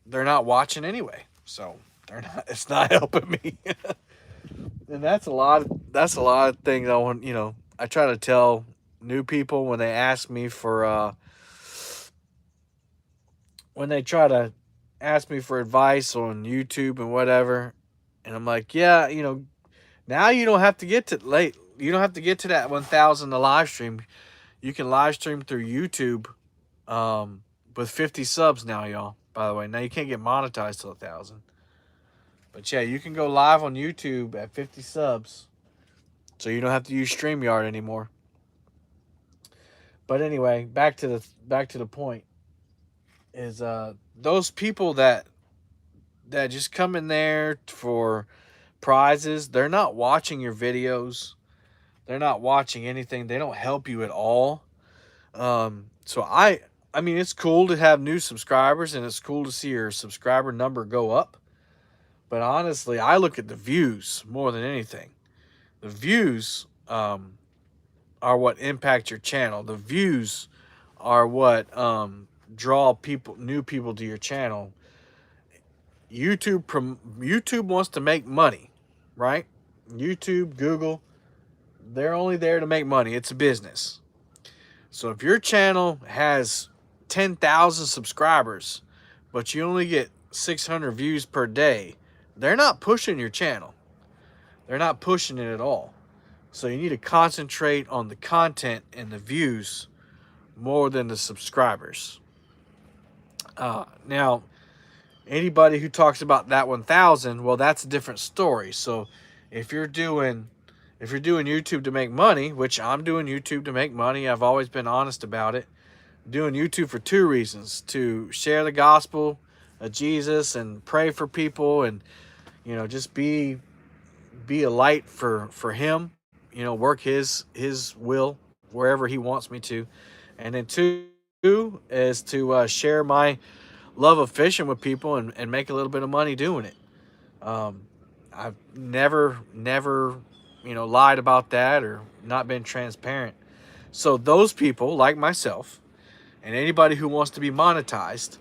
they're not watching anyway, so they're not. It's not helping me, and that's a lot of things I want. I try to tell new people when they ask me for when they try to ask me for advice on YouTube and whatever, and I'm like, yeah, now you don't have to get to late. You don't have to get to that 1,000 to live stream. You can live stream through YouTube with 50 subs now, y'all. By the way, now you can't get monetized till 1,000. But yeah, you can go live on YouTube at 50 subs, so you don't have to use StreamYard anymore. But anyway, back to the point is those people that just come in there for prizes. They're not watching your videos. They're not watching anything. They don't help you at all. So I mean, it's cool to have new subscribers and it's cool to see your subscriber number go up. But honestly, I look at the views more than anything. The views are what impact your channel. The views are what draw new people to your channel. YouTube wants to make money, right? YouTube, Google, they're only there to make money. It's a business. So if your channel has 10,000 subscribers, but you only get 600 views per day, they're not pushing your channel. They're not pushing it at all. So you need to concentrate on the content and the views more than the subscribers. Now, anybody who talks about that 1,000, well, that's a different story. So if you're doing YouTube to make money, which I'm doing YouTube to make money, I've always been honest about it. I'm doing YouTube for two reasons: to share the gospel of Jesus and pray for people, and just be a light for him. Work his will wherever he wants me to, and then two is to share my love of fishing with people and make a little bit of money doing it. I've never lied about that or not been transparent. So those people like myself and anybody who wants to be monetized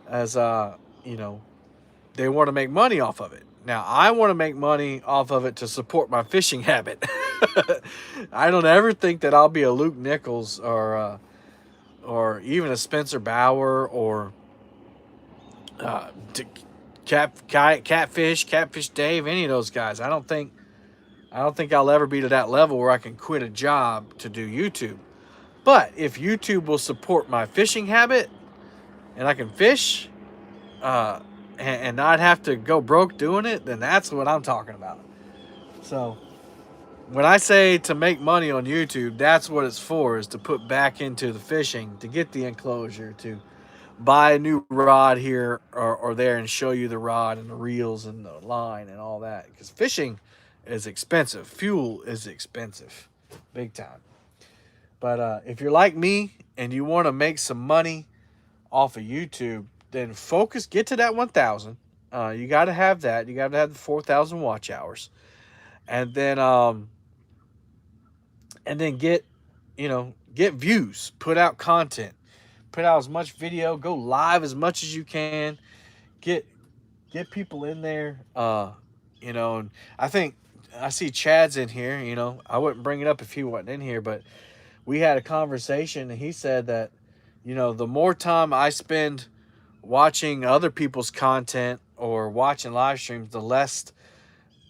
as they want to make money off of it. Now I want to make money off of it to support my fishing habit. I don't ever think that I'll be a Luke Nichols or even a Spencer Bauer or Catfish Dave, any of those guys. I don't think I'll ever be to that level where I can quit a job to do YouTube. But if YouTube will support my fishing habit and I can fish and not have to go broke doing it, then that's what I'm talking about. So when I say to make money on YouTube, that's what it's for, is to put back into the fishing, to get the enclosure, to buy a new rod here or there and show you the rod and the reels and the line and all that. Because fishing is expensive. Fuel is expensive. Big time. But if you're like me and you want to make some money off of YouTube, then get to that 1,000. You got to have that. You got to have the 4,000 watch hours. And then get views, put out content, put out as much video, go live as much as you can, get people in there, and I think I see Chad's in here. I wouldn't bring it up if he wasn't in here, but we had a conversation and he said that, the more time I spend watching other people's content or watching live streams, the less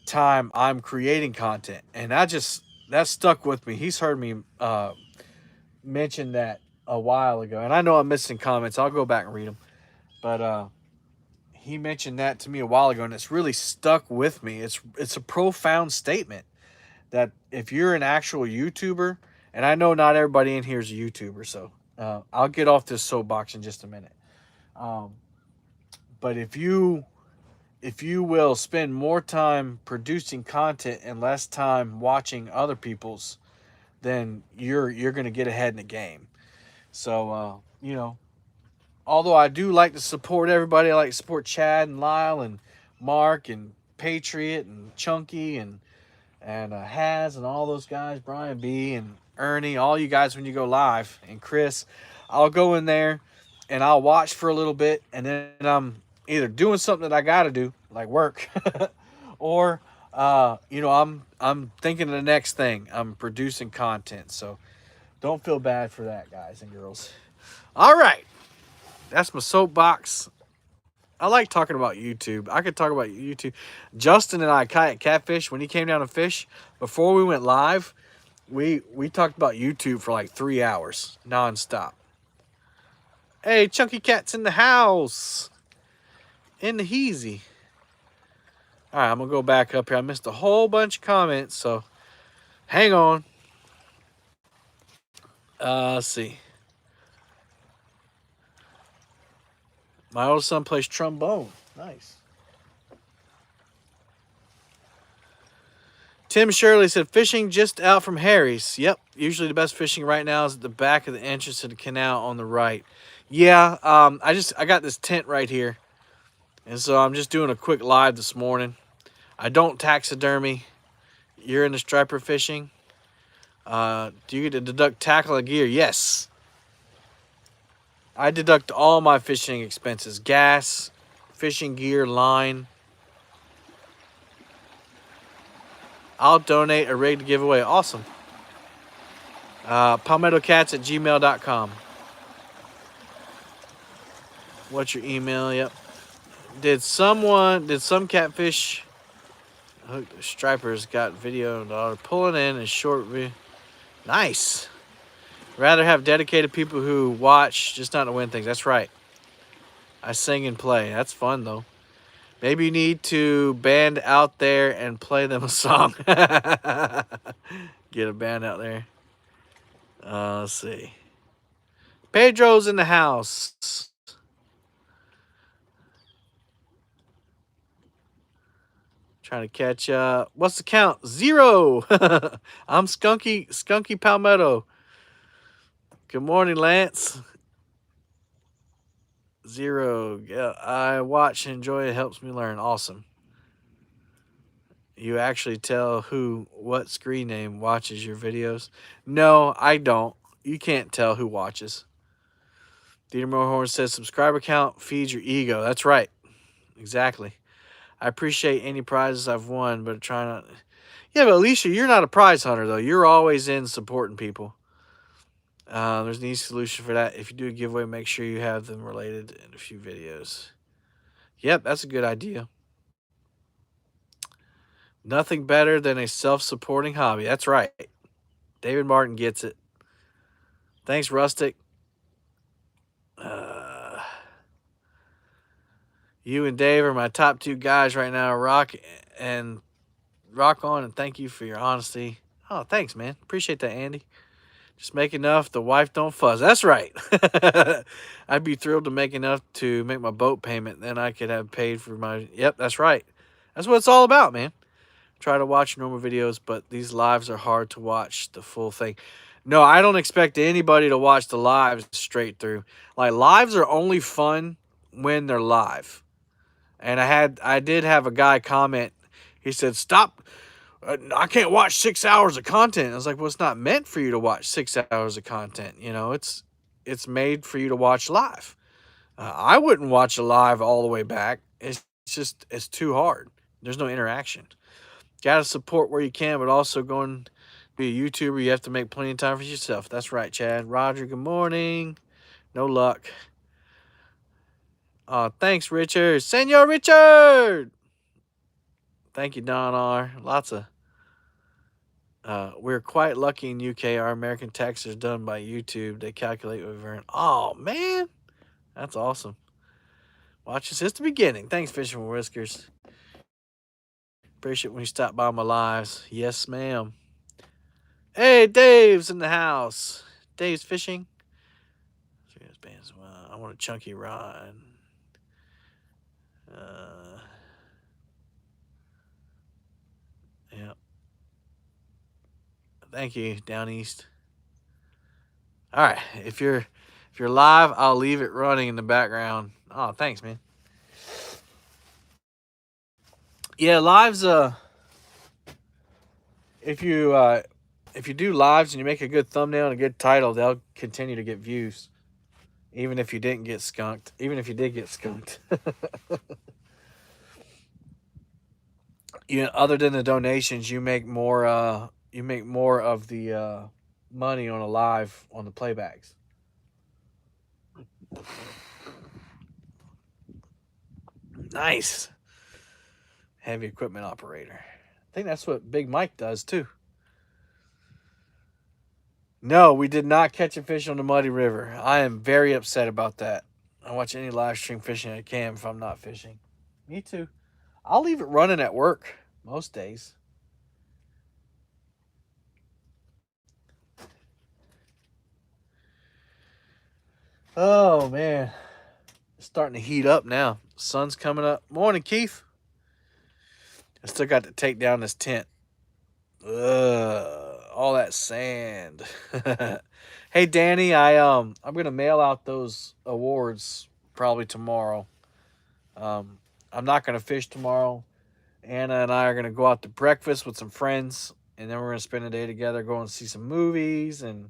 time I'm creating content. And that stuck with me. He's heard me mention that a while ago. And I know I'm missing comments. I'll go back and read them. But he mentioned that to me a while ago, and it's really stuck with me. It's a profound statement that if you're an actual YouTuber, and I know not everybody in here is a YouTuber, so I'll get off this soapbox in just a minute. Um, but if you will spend more time producing content and less time watching other people's, then you're gonna get ahead in the game. So although I do like to support everybody, I like to support Chad and Lyle and Mark and Patriot and Chunky and Haz and all those guys, Brian B and Ernie, all you guys when you go live, and Chris. I'll go in there and I'll watch for a little bit, and then I'm either doing something that I got to do, like work, or I'm thinking of the next thing. I'm producing content, so don't feel bad for that, guys and girls. All right, that's my soapbox. I like talking about YouTube. I could talk about YouTube. Justin and I kayak catfish when he came down to fish. Before we went live, we talked about YouTube for like 3 hours nonstop. Hey, Chunky Cat's in the house. In the heezy. All right, I'm going to go back up here. I missed a whole bunch of comments, so hang on. Let's see. My oldest son plays trombone. Nice. Tim Shirley said, fishing just out from Harry's. Yep, usually the best fishing right now is at the back of the entrance to the canal on the right. Yeah, I got this tent right here, and so I'm just doing a quick live this morning. I don't taxidermy. You're into striper fishing. Do you get to deduct tackle and gear? Yes. I deduct all my fishing expenses. Gas, fishing gear, line. I'll donate a rig to give away. Awesome. PalmettoCats@gmail.com. What's your email? Yep. Did some catfish hooked stripers got video pulling in a short video? Nice. Rather have dedicated people who watch, just not to win things. That's right. I sing and play. That's fun, though. Maybe you need to band out there and play them a song. Get a band out there. Let's see. Pedro's in the house. Trying to catch up. What's the count? 0. I'm Skunky Palmetto. Good morning, Lance. 0. Yeah, I watch and enjoy. It helps me learn. Awesome. You actually tell what screen name watches your videos? No, I don't. You can't tell who watches. Dieter Mohorn says subscriber count feeds your ego. That's right. Exactly. I appreciate any prizes I've won, but try not. Yeah, but Alicia, you're not a prize hunter, though. You're always in supporting people. There's an easy solution for that. If you do a giveaway, make sure you have them related in a few videos. Yep, that's a good idea. Nothing better than a self-supporting hobby. That's right. David Martin gets it. Thanks, Rustic. You and Dave are my top 2 guys right now. Rock on, and thank you for your honesty. Oh, thanks, man. Appreciate that, Andy. Just make enough the wife don't fuzz. That's right. I'd be thrilled to make enough to make my boat payment. Then I could have paid for my... Yep, that's right. That's what it's all about, man. Try to watch normal videos, but these lives are hard to watch the full thing. No, I don't expect anybody to watch the lives straight through. Like, lives are only fun when they're live. And I did have a guy comment. He said, stop. I can't watch 6 hours of content. I was like, well, it's not meant for you to watch 6 hours of content. It's made for you to watch live. I wouldn't watch a live all the way back. It's too hard. There's no interaction. Got to support where you can, but also going to be a YouTuber, you have to make plenty of time for yourself. That's right, Chad. Roger, good morning. No luck. Thanks, Richard. Senor Richard! Thank you, Don R. Lots of... we're quite lucky in UK. Our American tax is done by YouTube. They calculate what we've earned. Oh, man. That's awesome. Watch this. It's the beginning. Thanks, Fishing with Whiskers. Appreciate when you stop by my lives. Yes, ma'am. Hey, Dave's in the house. Dave's fishing. I want a chunky rod. Yeah. Thank you, down east. All right, if you're live, I'll leave it running in the background. Oh, thanks, man. Yeah, lives. If you do lives and you make a good thumbnail and a good title, they'll continue to get views, even if you didn't get skunked. Even if you did get skunked. Other than the donations, you make more. You make more of the money on a live on the playbacks. Nice. Heavy equipment operator. I think that's what Big Mike does too. No, we did not catch a fish on the Muddy River. I am very upset about that. I watch any live stream fishing I can if I'm not fishing. Me too. I'll leave it running at work most days. Oh man, it's starting to heat up now. Sun's coming up. Morning, Keith. I still got to take down this tent. Ugh, all that sand. Hey, Danny, I'm gonna mail out those awards probably tomorrow. I'm not gonna fish tomorrow. Anna and I are gonna go out to breakfast with some friends, and then we're gonna spend a day together, going to see some movies and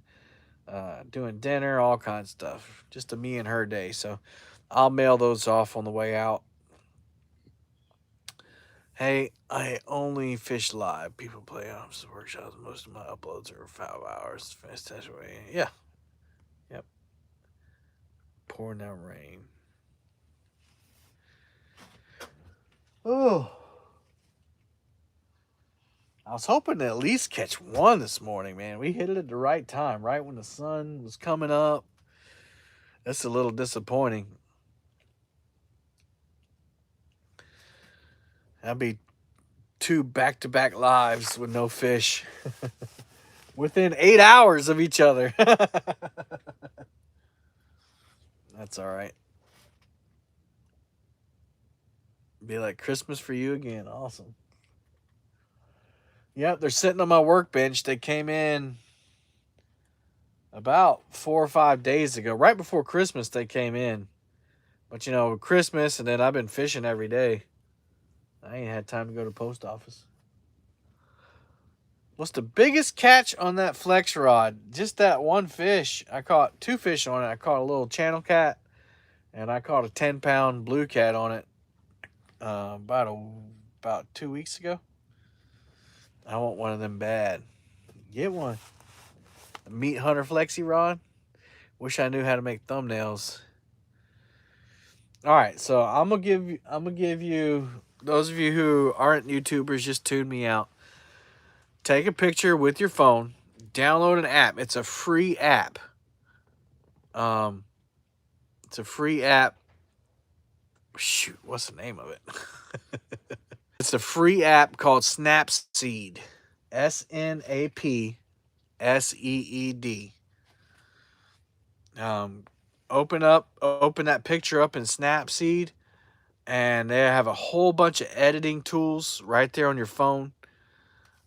doing dinner, all kinds of stuff. Just a me and her day. So I'll mail those off on the way out. Hey, I only fish live. People play offs, workshops. Most of my uploads are 5 hours. Fantastic way. Yeah. Yep. Pouring down rain. Oh. I was hoping to at least catch one this morning, man. We hit it at the right time, right when the sun was coming up. That's a little disappointing. That'd be 2 back-to-back lives with no fish within 8 hours of each other. That's all right. Be like Christmas for you again. Awesome. Yep, they're sitting on my workbench. They came in about 4 or 5 days ago. Right before Christmas, they came in. But, Christmas, and then I've been fishing every day. I ain't had time to go to the post office. What's the biggest catch on that flex rod? Just that one fish. I caught 2 fish on it. I caught a little channel cat, and I caught a 10-pound blue cat on it about 2 weeks ago. I want one of them bad. Get one. A Meat Hunter Flexi Rod. Wish I knew how to make thumbnails. All right, so I'm gonna give you those of you who aren't YouTubers, just tune me out. Take a picture with your phone. Download an app. It's a free app. It's a free app. Shoot, what's the name of it? It's a free app called Snapseed. SNAPSEED. Open that picture up in Snapseed, and they have a whole bunch of editing tools right there on your phone.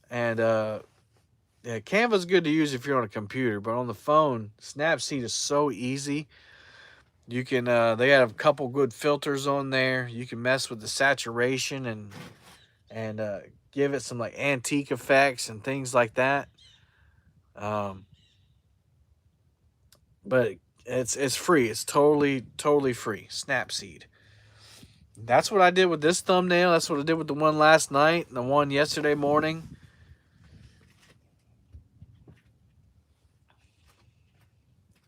And yeah, Canva's good to use if you're on a computer, but on the phone, Snapseed is so easy. You can they have a couple good filters on there. You can mess with the saturation and give it some like antique effects and things like that. But it's free. It's totally free. Snapseed. That's what I did with this thumbnail. That's what I did with the one last night and the one yesterday morning.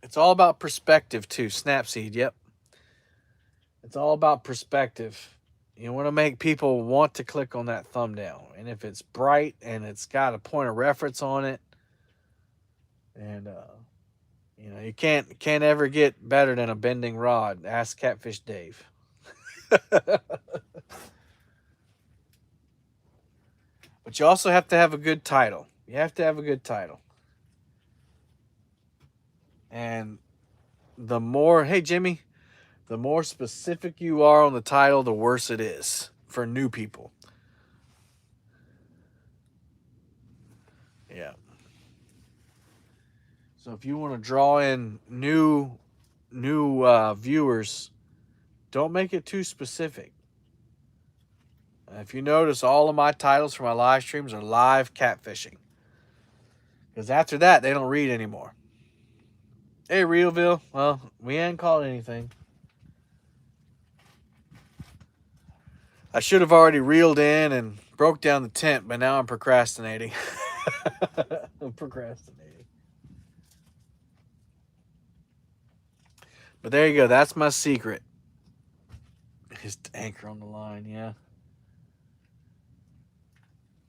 It's all about perspective too. Snapseed, yep. It's all about perspective. You want to make people want to click on that thumbnail. And if it's bright and it's got a point of reference on it, and you can't ever get better than a bending rod. Ask Catfish Dave. But you also have to have a good title. You have to have a good title. And the more, hey Jimmy, the more specific you are on the title, the worse it is for new people. Yeah. So if you want to draw in new viewers, don't make it too specific. If you notice, all of my titles for my live streams are live catfishing. Because after that, they don't read anymore. Hey, Realville. Well, we ain't caught anything. I should have already reeled in and broke down the tent, but now I'm procrastinating. I'm procrastinating. But there you go. That's my secret. His anchor on the line, yeah.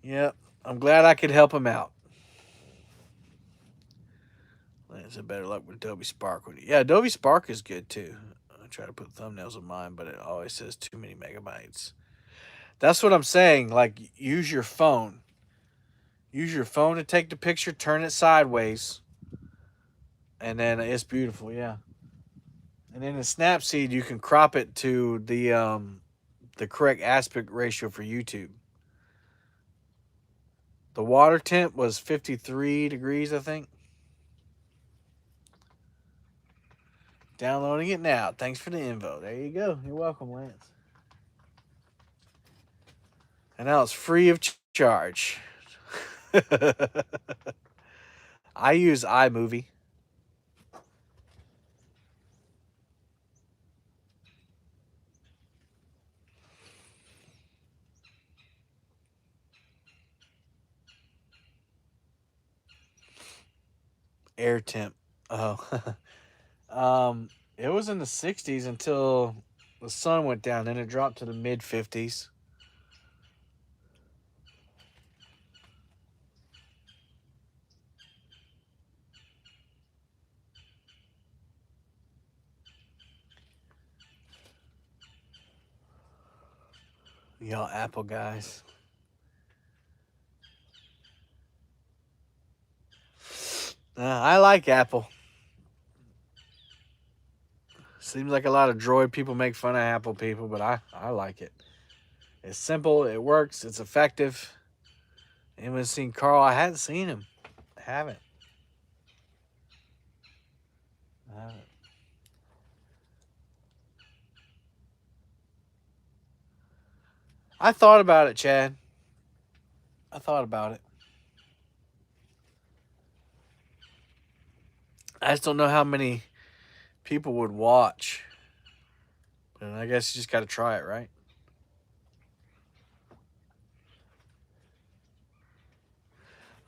Yep. I'm glad I could help him out. Lance had better luck with Adobe Spark. Yeah, Adobe Spark is good too. I try to put thumbnails of mine, but it always says too many megabytes. That's what I'm saying. Like, use your phone. Use your phone to take the picture, turn it sideways, and then it's beautiful, yeah. And then in Snapseed, you can crop it to the correct aspect ratio for YouTube. The water temp was 53 degrees, I think. Downloading it now. Thanks for the info. There you go. You're welcome, Lance. And now it's free of charge. I use iMovie. Air temp. Oh. It was in the 60s until the sun went down. Then it dropped to the mid 50s. Y'all Apple guys. I like Apple. Seems like a lot of Droid people make fun of Apple people, but I like it. It's simple. It works. It's effective. Anyone seen Carl? I hadn't seen him. I haven't. I thought about it, Chad. I thought about it. I just don't know how many people would watch. But I guess you just got to try it, right?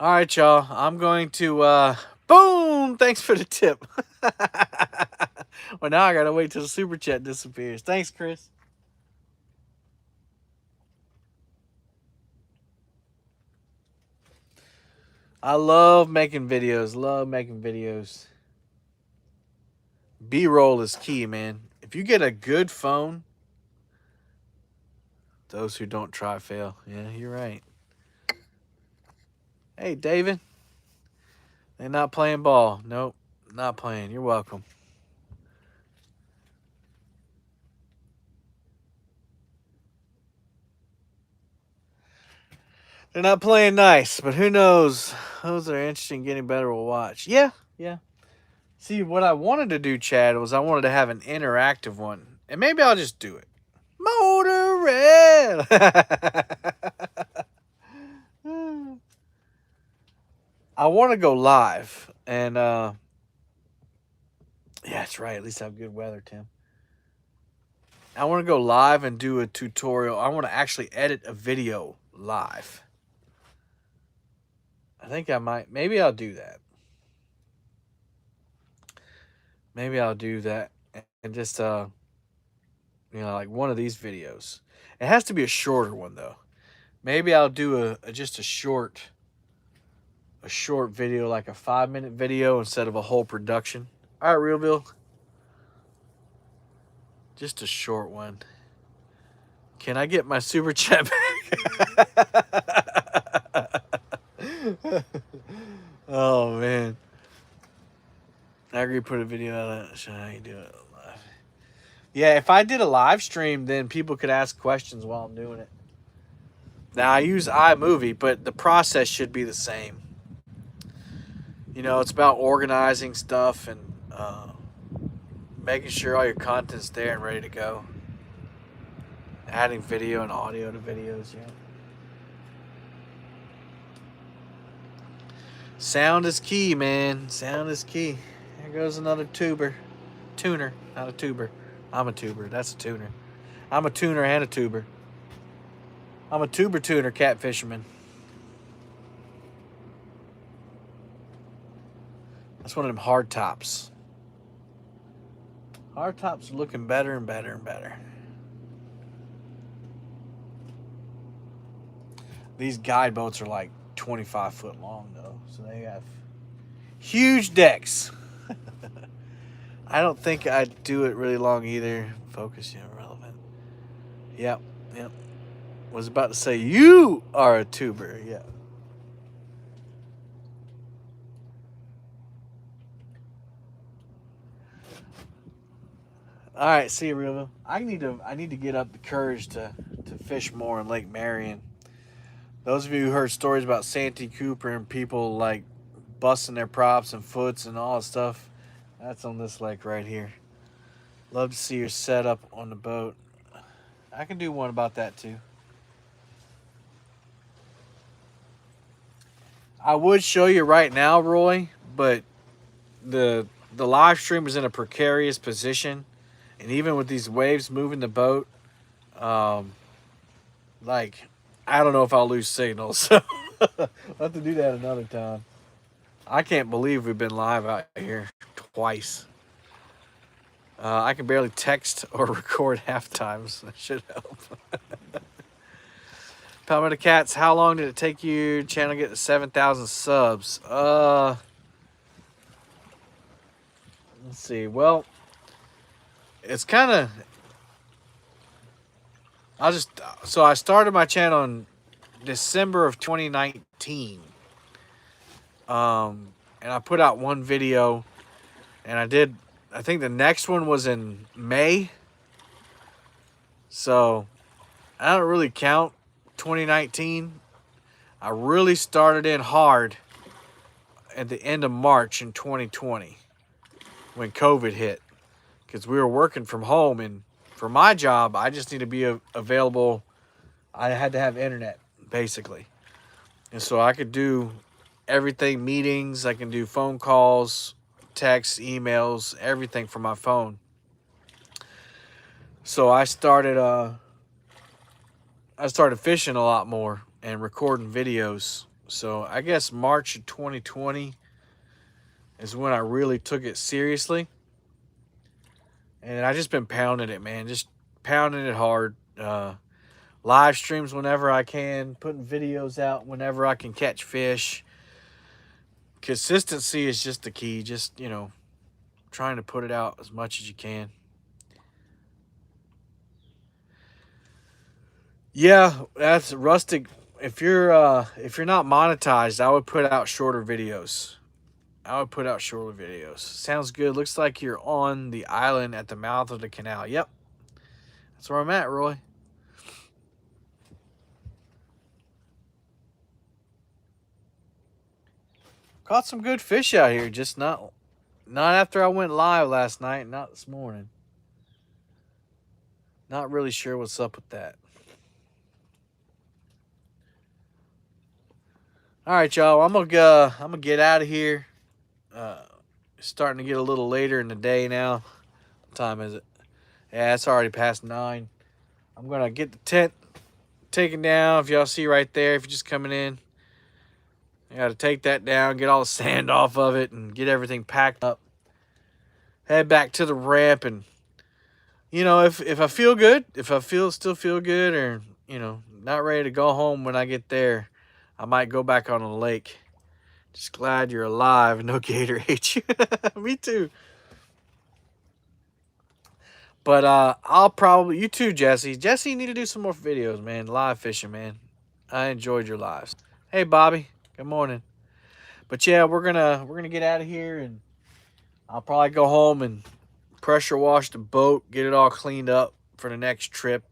All right, y'all. I'm going to, boom! Thanks for the tip. Well, now I got to wait till the super chat disappears. Thanks, Chris. I love making videos. Love making videos. B-roll is key, man. If you get a good phone, those who don't try fail. Yeah, you're right. Hey, David. They're not playing ball. Nope, not playing. You're welcome. They're not playing nice, but who knows? Those that are interested in getting better will watch. Yeah, yeah. See, what I wanted to do, Chad, was I wanted to have an interactive one. And maybe I'll just do it. Motor Red! I want to go live. And, yeah, that's right. At least I have good weather, Tim. I want to go live and do a tutorial. I want to actually edit a video live. I think I might. Maybe I'll do that. Maybe I'll do that and just, like one of these videos. It has to be a shorter one, though. Maybe I'll do just a short video, like a 5-minute video instead of a whole production. All right, Realville. Just a short one. Can I get my super chat back? Oh, man. I agree. Put a video out. Show how you do it live. Yeah, if I did a live stream, then people could ask questions while I'm doing it. Now I use iMovie, but the process should be the same. You know, it's about organizing stuff and making sure all your content's there and ready to go. Adding video and audio to videos, yeah. Sound is key, man. Sound is key. There goes another tuber. Tuner, not a tuber. I'm a tuber. That's a tuner. I'm a tuner and a tuber. I'm a tuber tuner cat fisherman. That's one of them hard tops. Hard tops are looking better and better and better. These guide boats are like 25 foot long though, so they have huge decks. I don't think I'd do it really long either. Focus, yeah, relevant. Yep. Was about to say you are a tuber, yeah. All right, see you, Riva. I need to get up the courage to fish more in Lake Marion. Those of you who heard stories about Santee Cooper and people like busting their props and foots and all that stuff, that's on this lake right here. Love to see your setup on the boat. I can do one about that too. I would show you right now, Roy, but the live stream is in a precarious position, and even with these waves moving the boat, like I don't know if I'll lose signal, so I'll have to do that another time. I can't believe we've been live out here twice. I can barely text or record half times. That should help. Palmetto Cats, how long did it take your channel to get to 7,000 subs? Let's see. Well, it's kind of... So I started my channel in December of 2019. And I put out one video, and I think the next one was in May. So I don't really count 2019. I really started in hard at the end of March in 2020 when COVID hit, because we were working from home, and for my job, I just need to be available. I had to have internet, basically. And so I could do everything, meetings, I can do phone calls, texts, emails, everything from my phone. So I started fishing a lot more and recording videos. So I guess March of 2020 is when I really took it seriously. And I just been pounding it, man. Just pounding it hard. Live streams whenever I can. Putting videos out whenever I can catch fish. Consistency is just the key. Just, trying to put it out as much as you can. Yeah, that's Rustic. If you're not monetized, I would put out shorter videos. Sounds good. Looks like you're on the island at the mouth of the canal. Yep. That's where I'm at, Roy. Caught some good fish out here, just not after I went live last night, not this morning. Not really sure what's up with that. All right, y'all. I'm gonna get out of here. Starting to get a little later in the day now. What time is it? Yeah, it's already past 9. I'm gonna get the tent taken down. If y'all see right there, if you're just coming in, I gotta take that down, get all the sand off of it, and get everything packed up. Head back to the ramp, and if I feel good, if I still feel good, or not ready to go home when I get there, I might go back on the lake. Just glad you're alive and no gator ate you. Me too. But I'll probably, you too, Jesse. Jesse, you need to do some more videos, man. Live fishing, man. I enjoyed your lives. Hey, Bobby. Good morning. But yeah, we're gonna get out of here, and I'll probably go home and pressure wash the boat, get it all cleaned up for the next trip,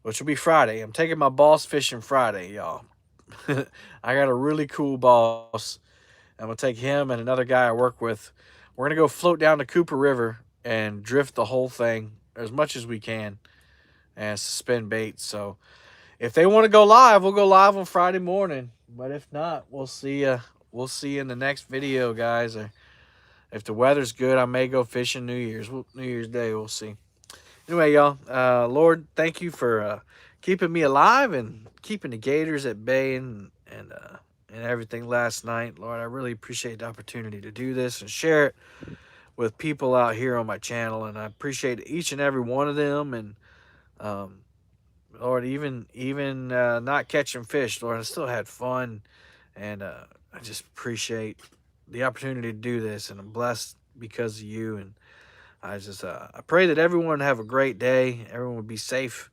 which will be Friday. I'm taking my boss fishing Friday, y'all. I got a really cool boss. I'm going to take him and another guy I work with. We're going to go float down the Cooper River and drift the whole thing as much as we can and suspend bait. So if they want to go live, we'll go live on Friday morning. But if not, we'll see you. We'll see you in the next video, guys. Or if the weather's good, I may go fishing New Year's Day. We'll see. Anyway, y'all, Lord, thank you for keeping me alive and keeping the gators at bay and everything last night. Lord, I really appreciate the opportunity to do this and share it with people out here on my channel, and I appreciate each and every one of them. And Lord, even not catching fish, Lord, I still had fun, and I just appreciate the opportunity to do this, and I'm blessed because of you. And I pray that everyone have a great day. Everyone would be safe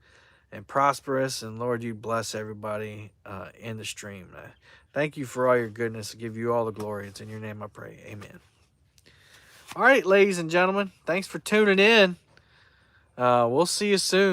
and prosperous. And Lord, you bless everybody in the stream. Thank you for all your goodness. I give you all the glory. It's in your name I pray. Amen. All right, ladies and gentlemen, thanks for tuning in. We'll see you soon.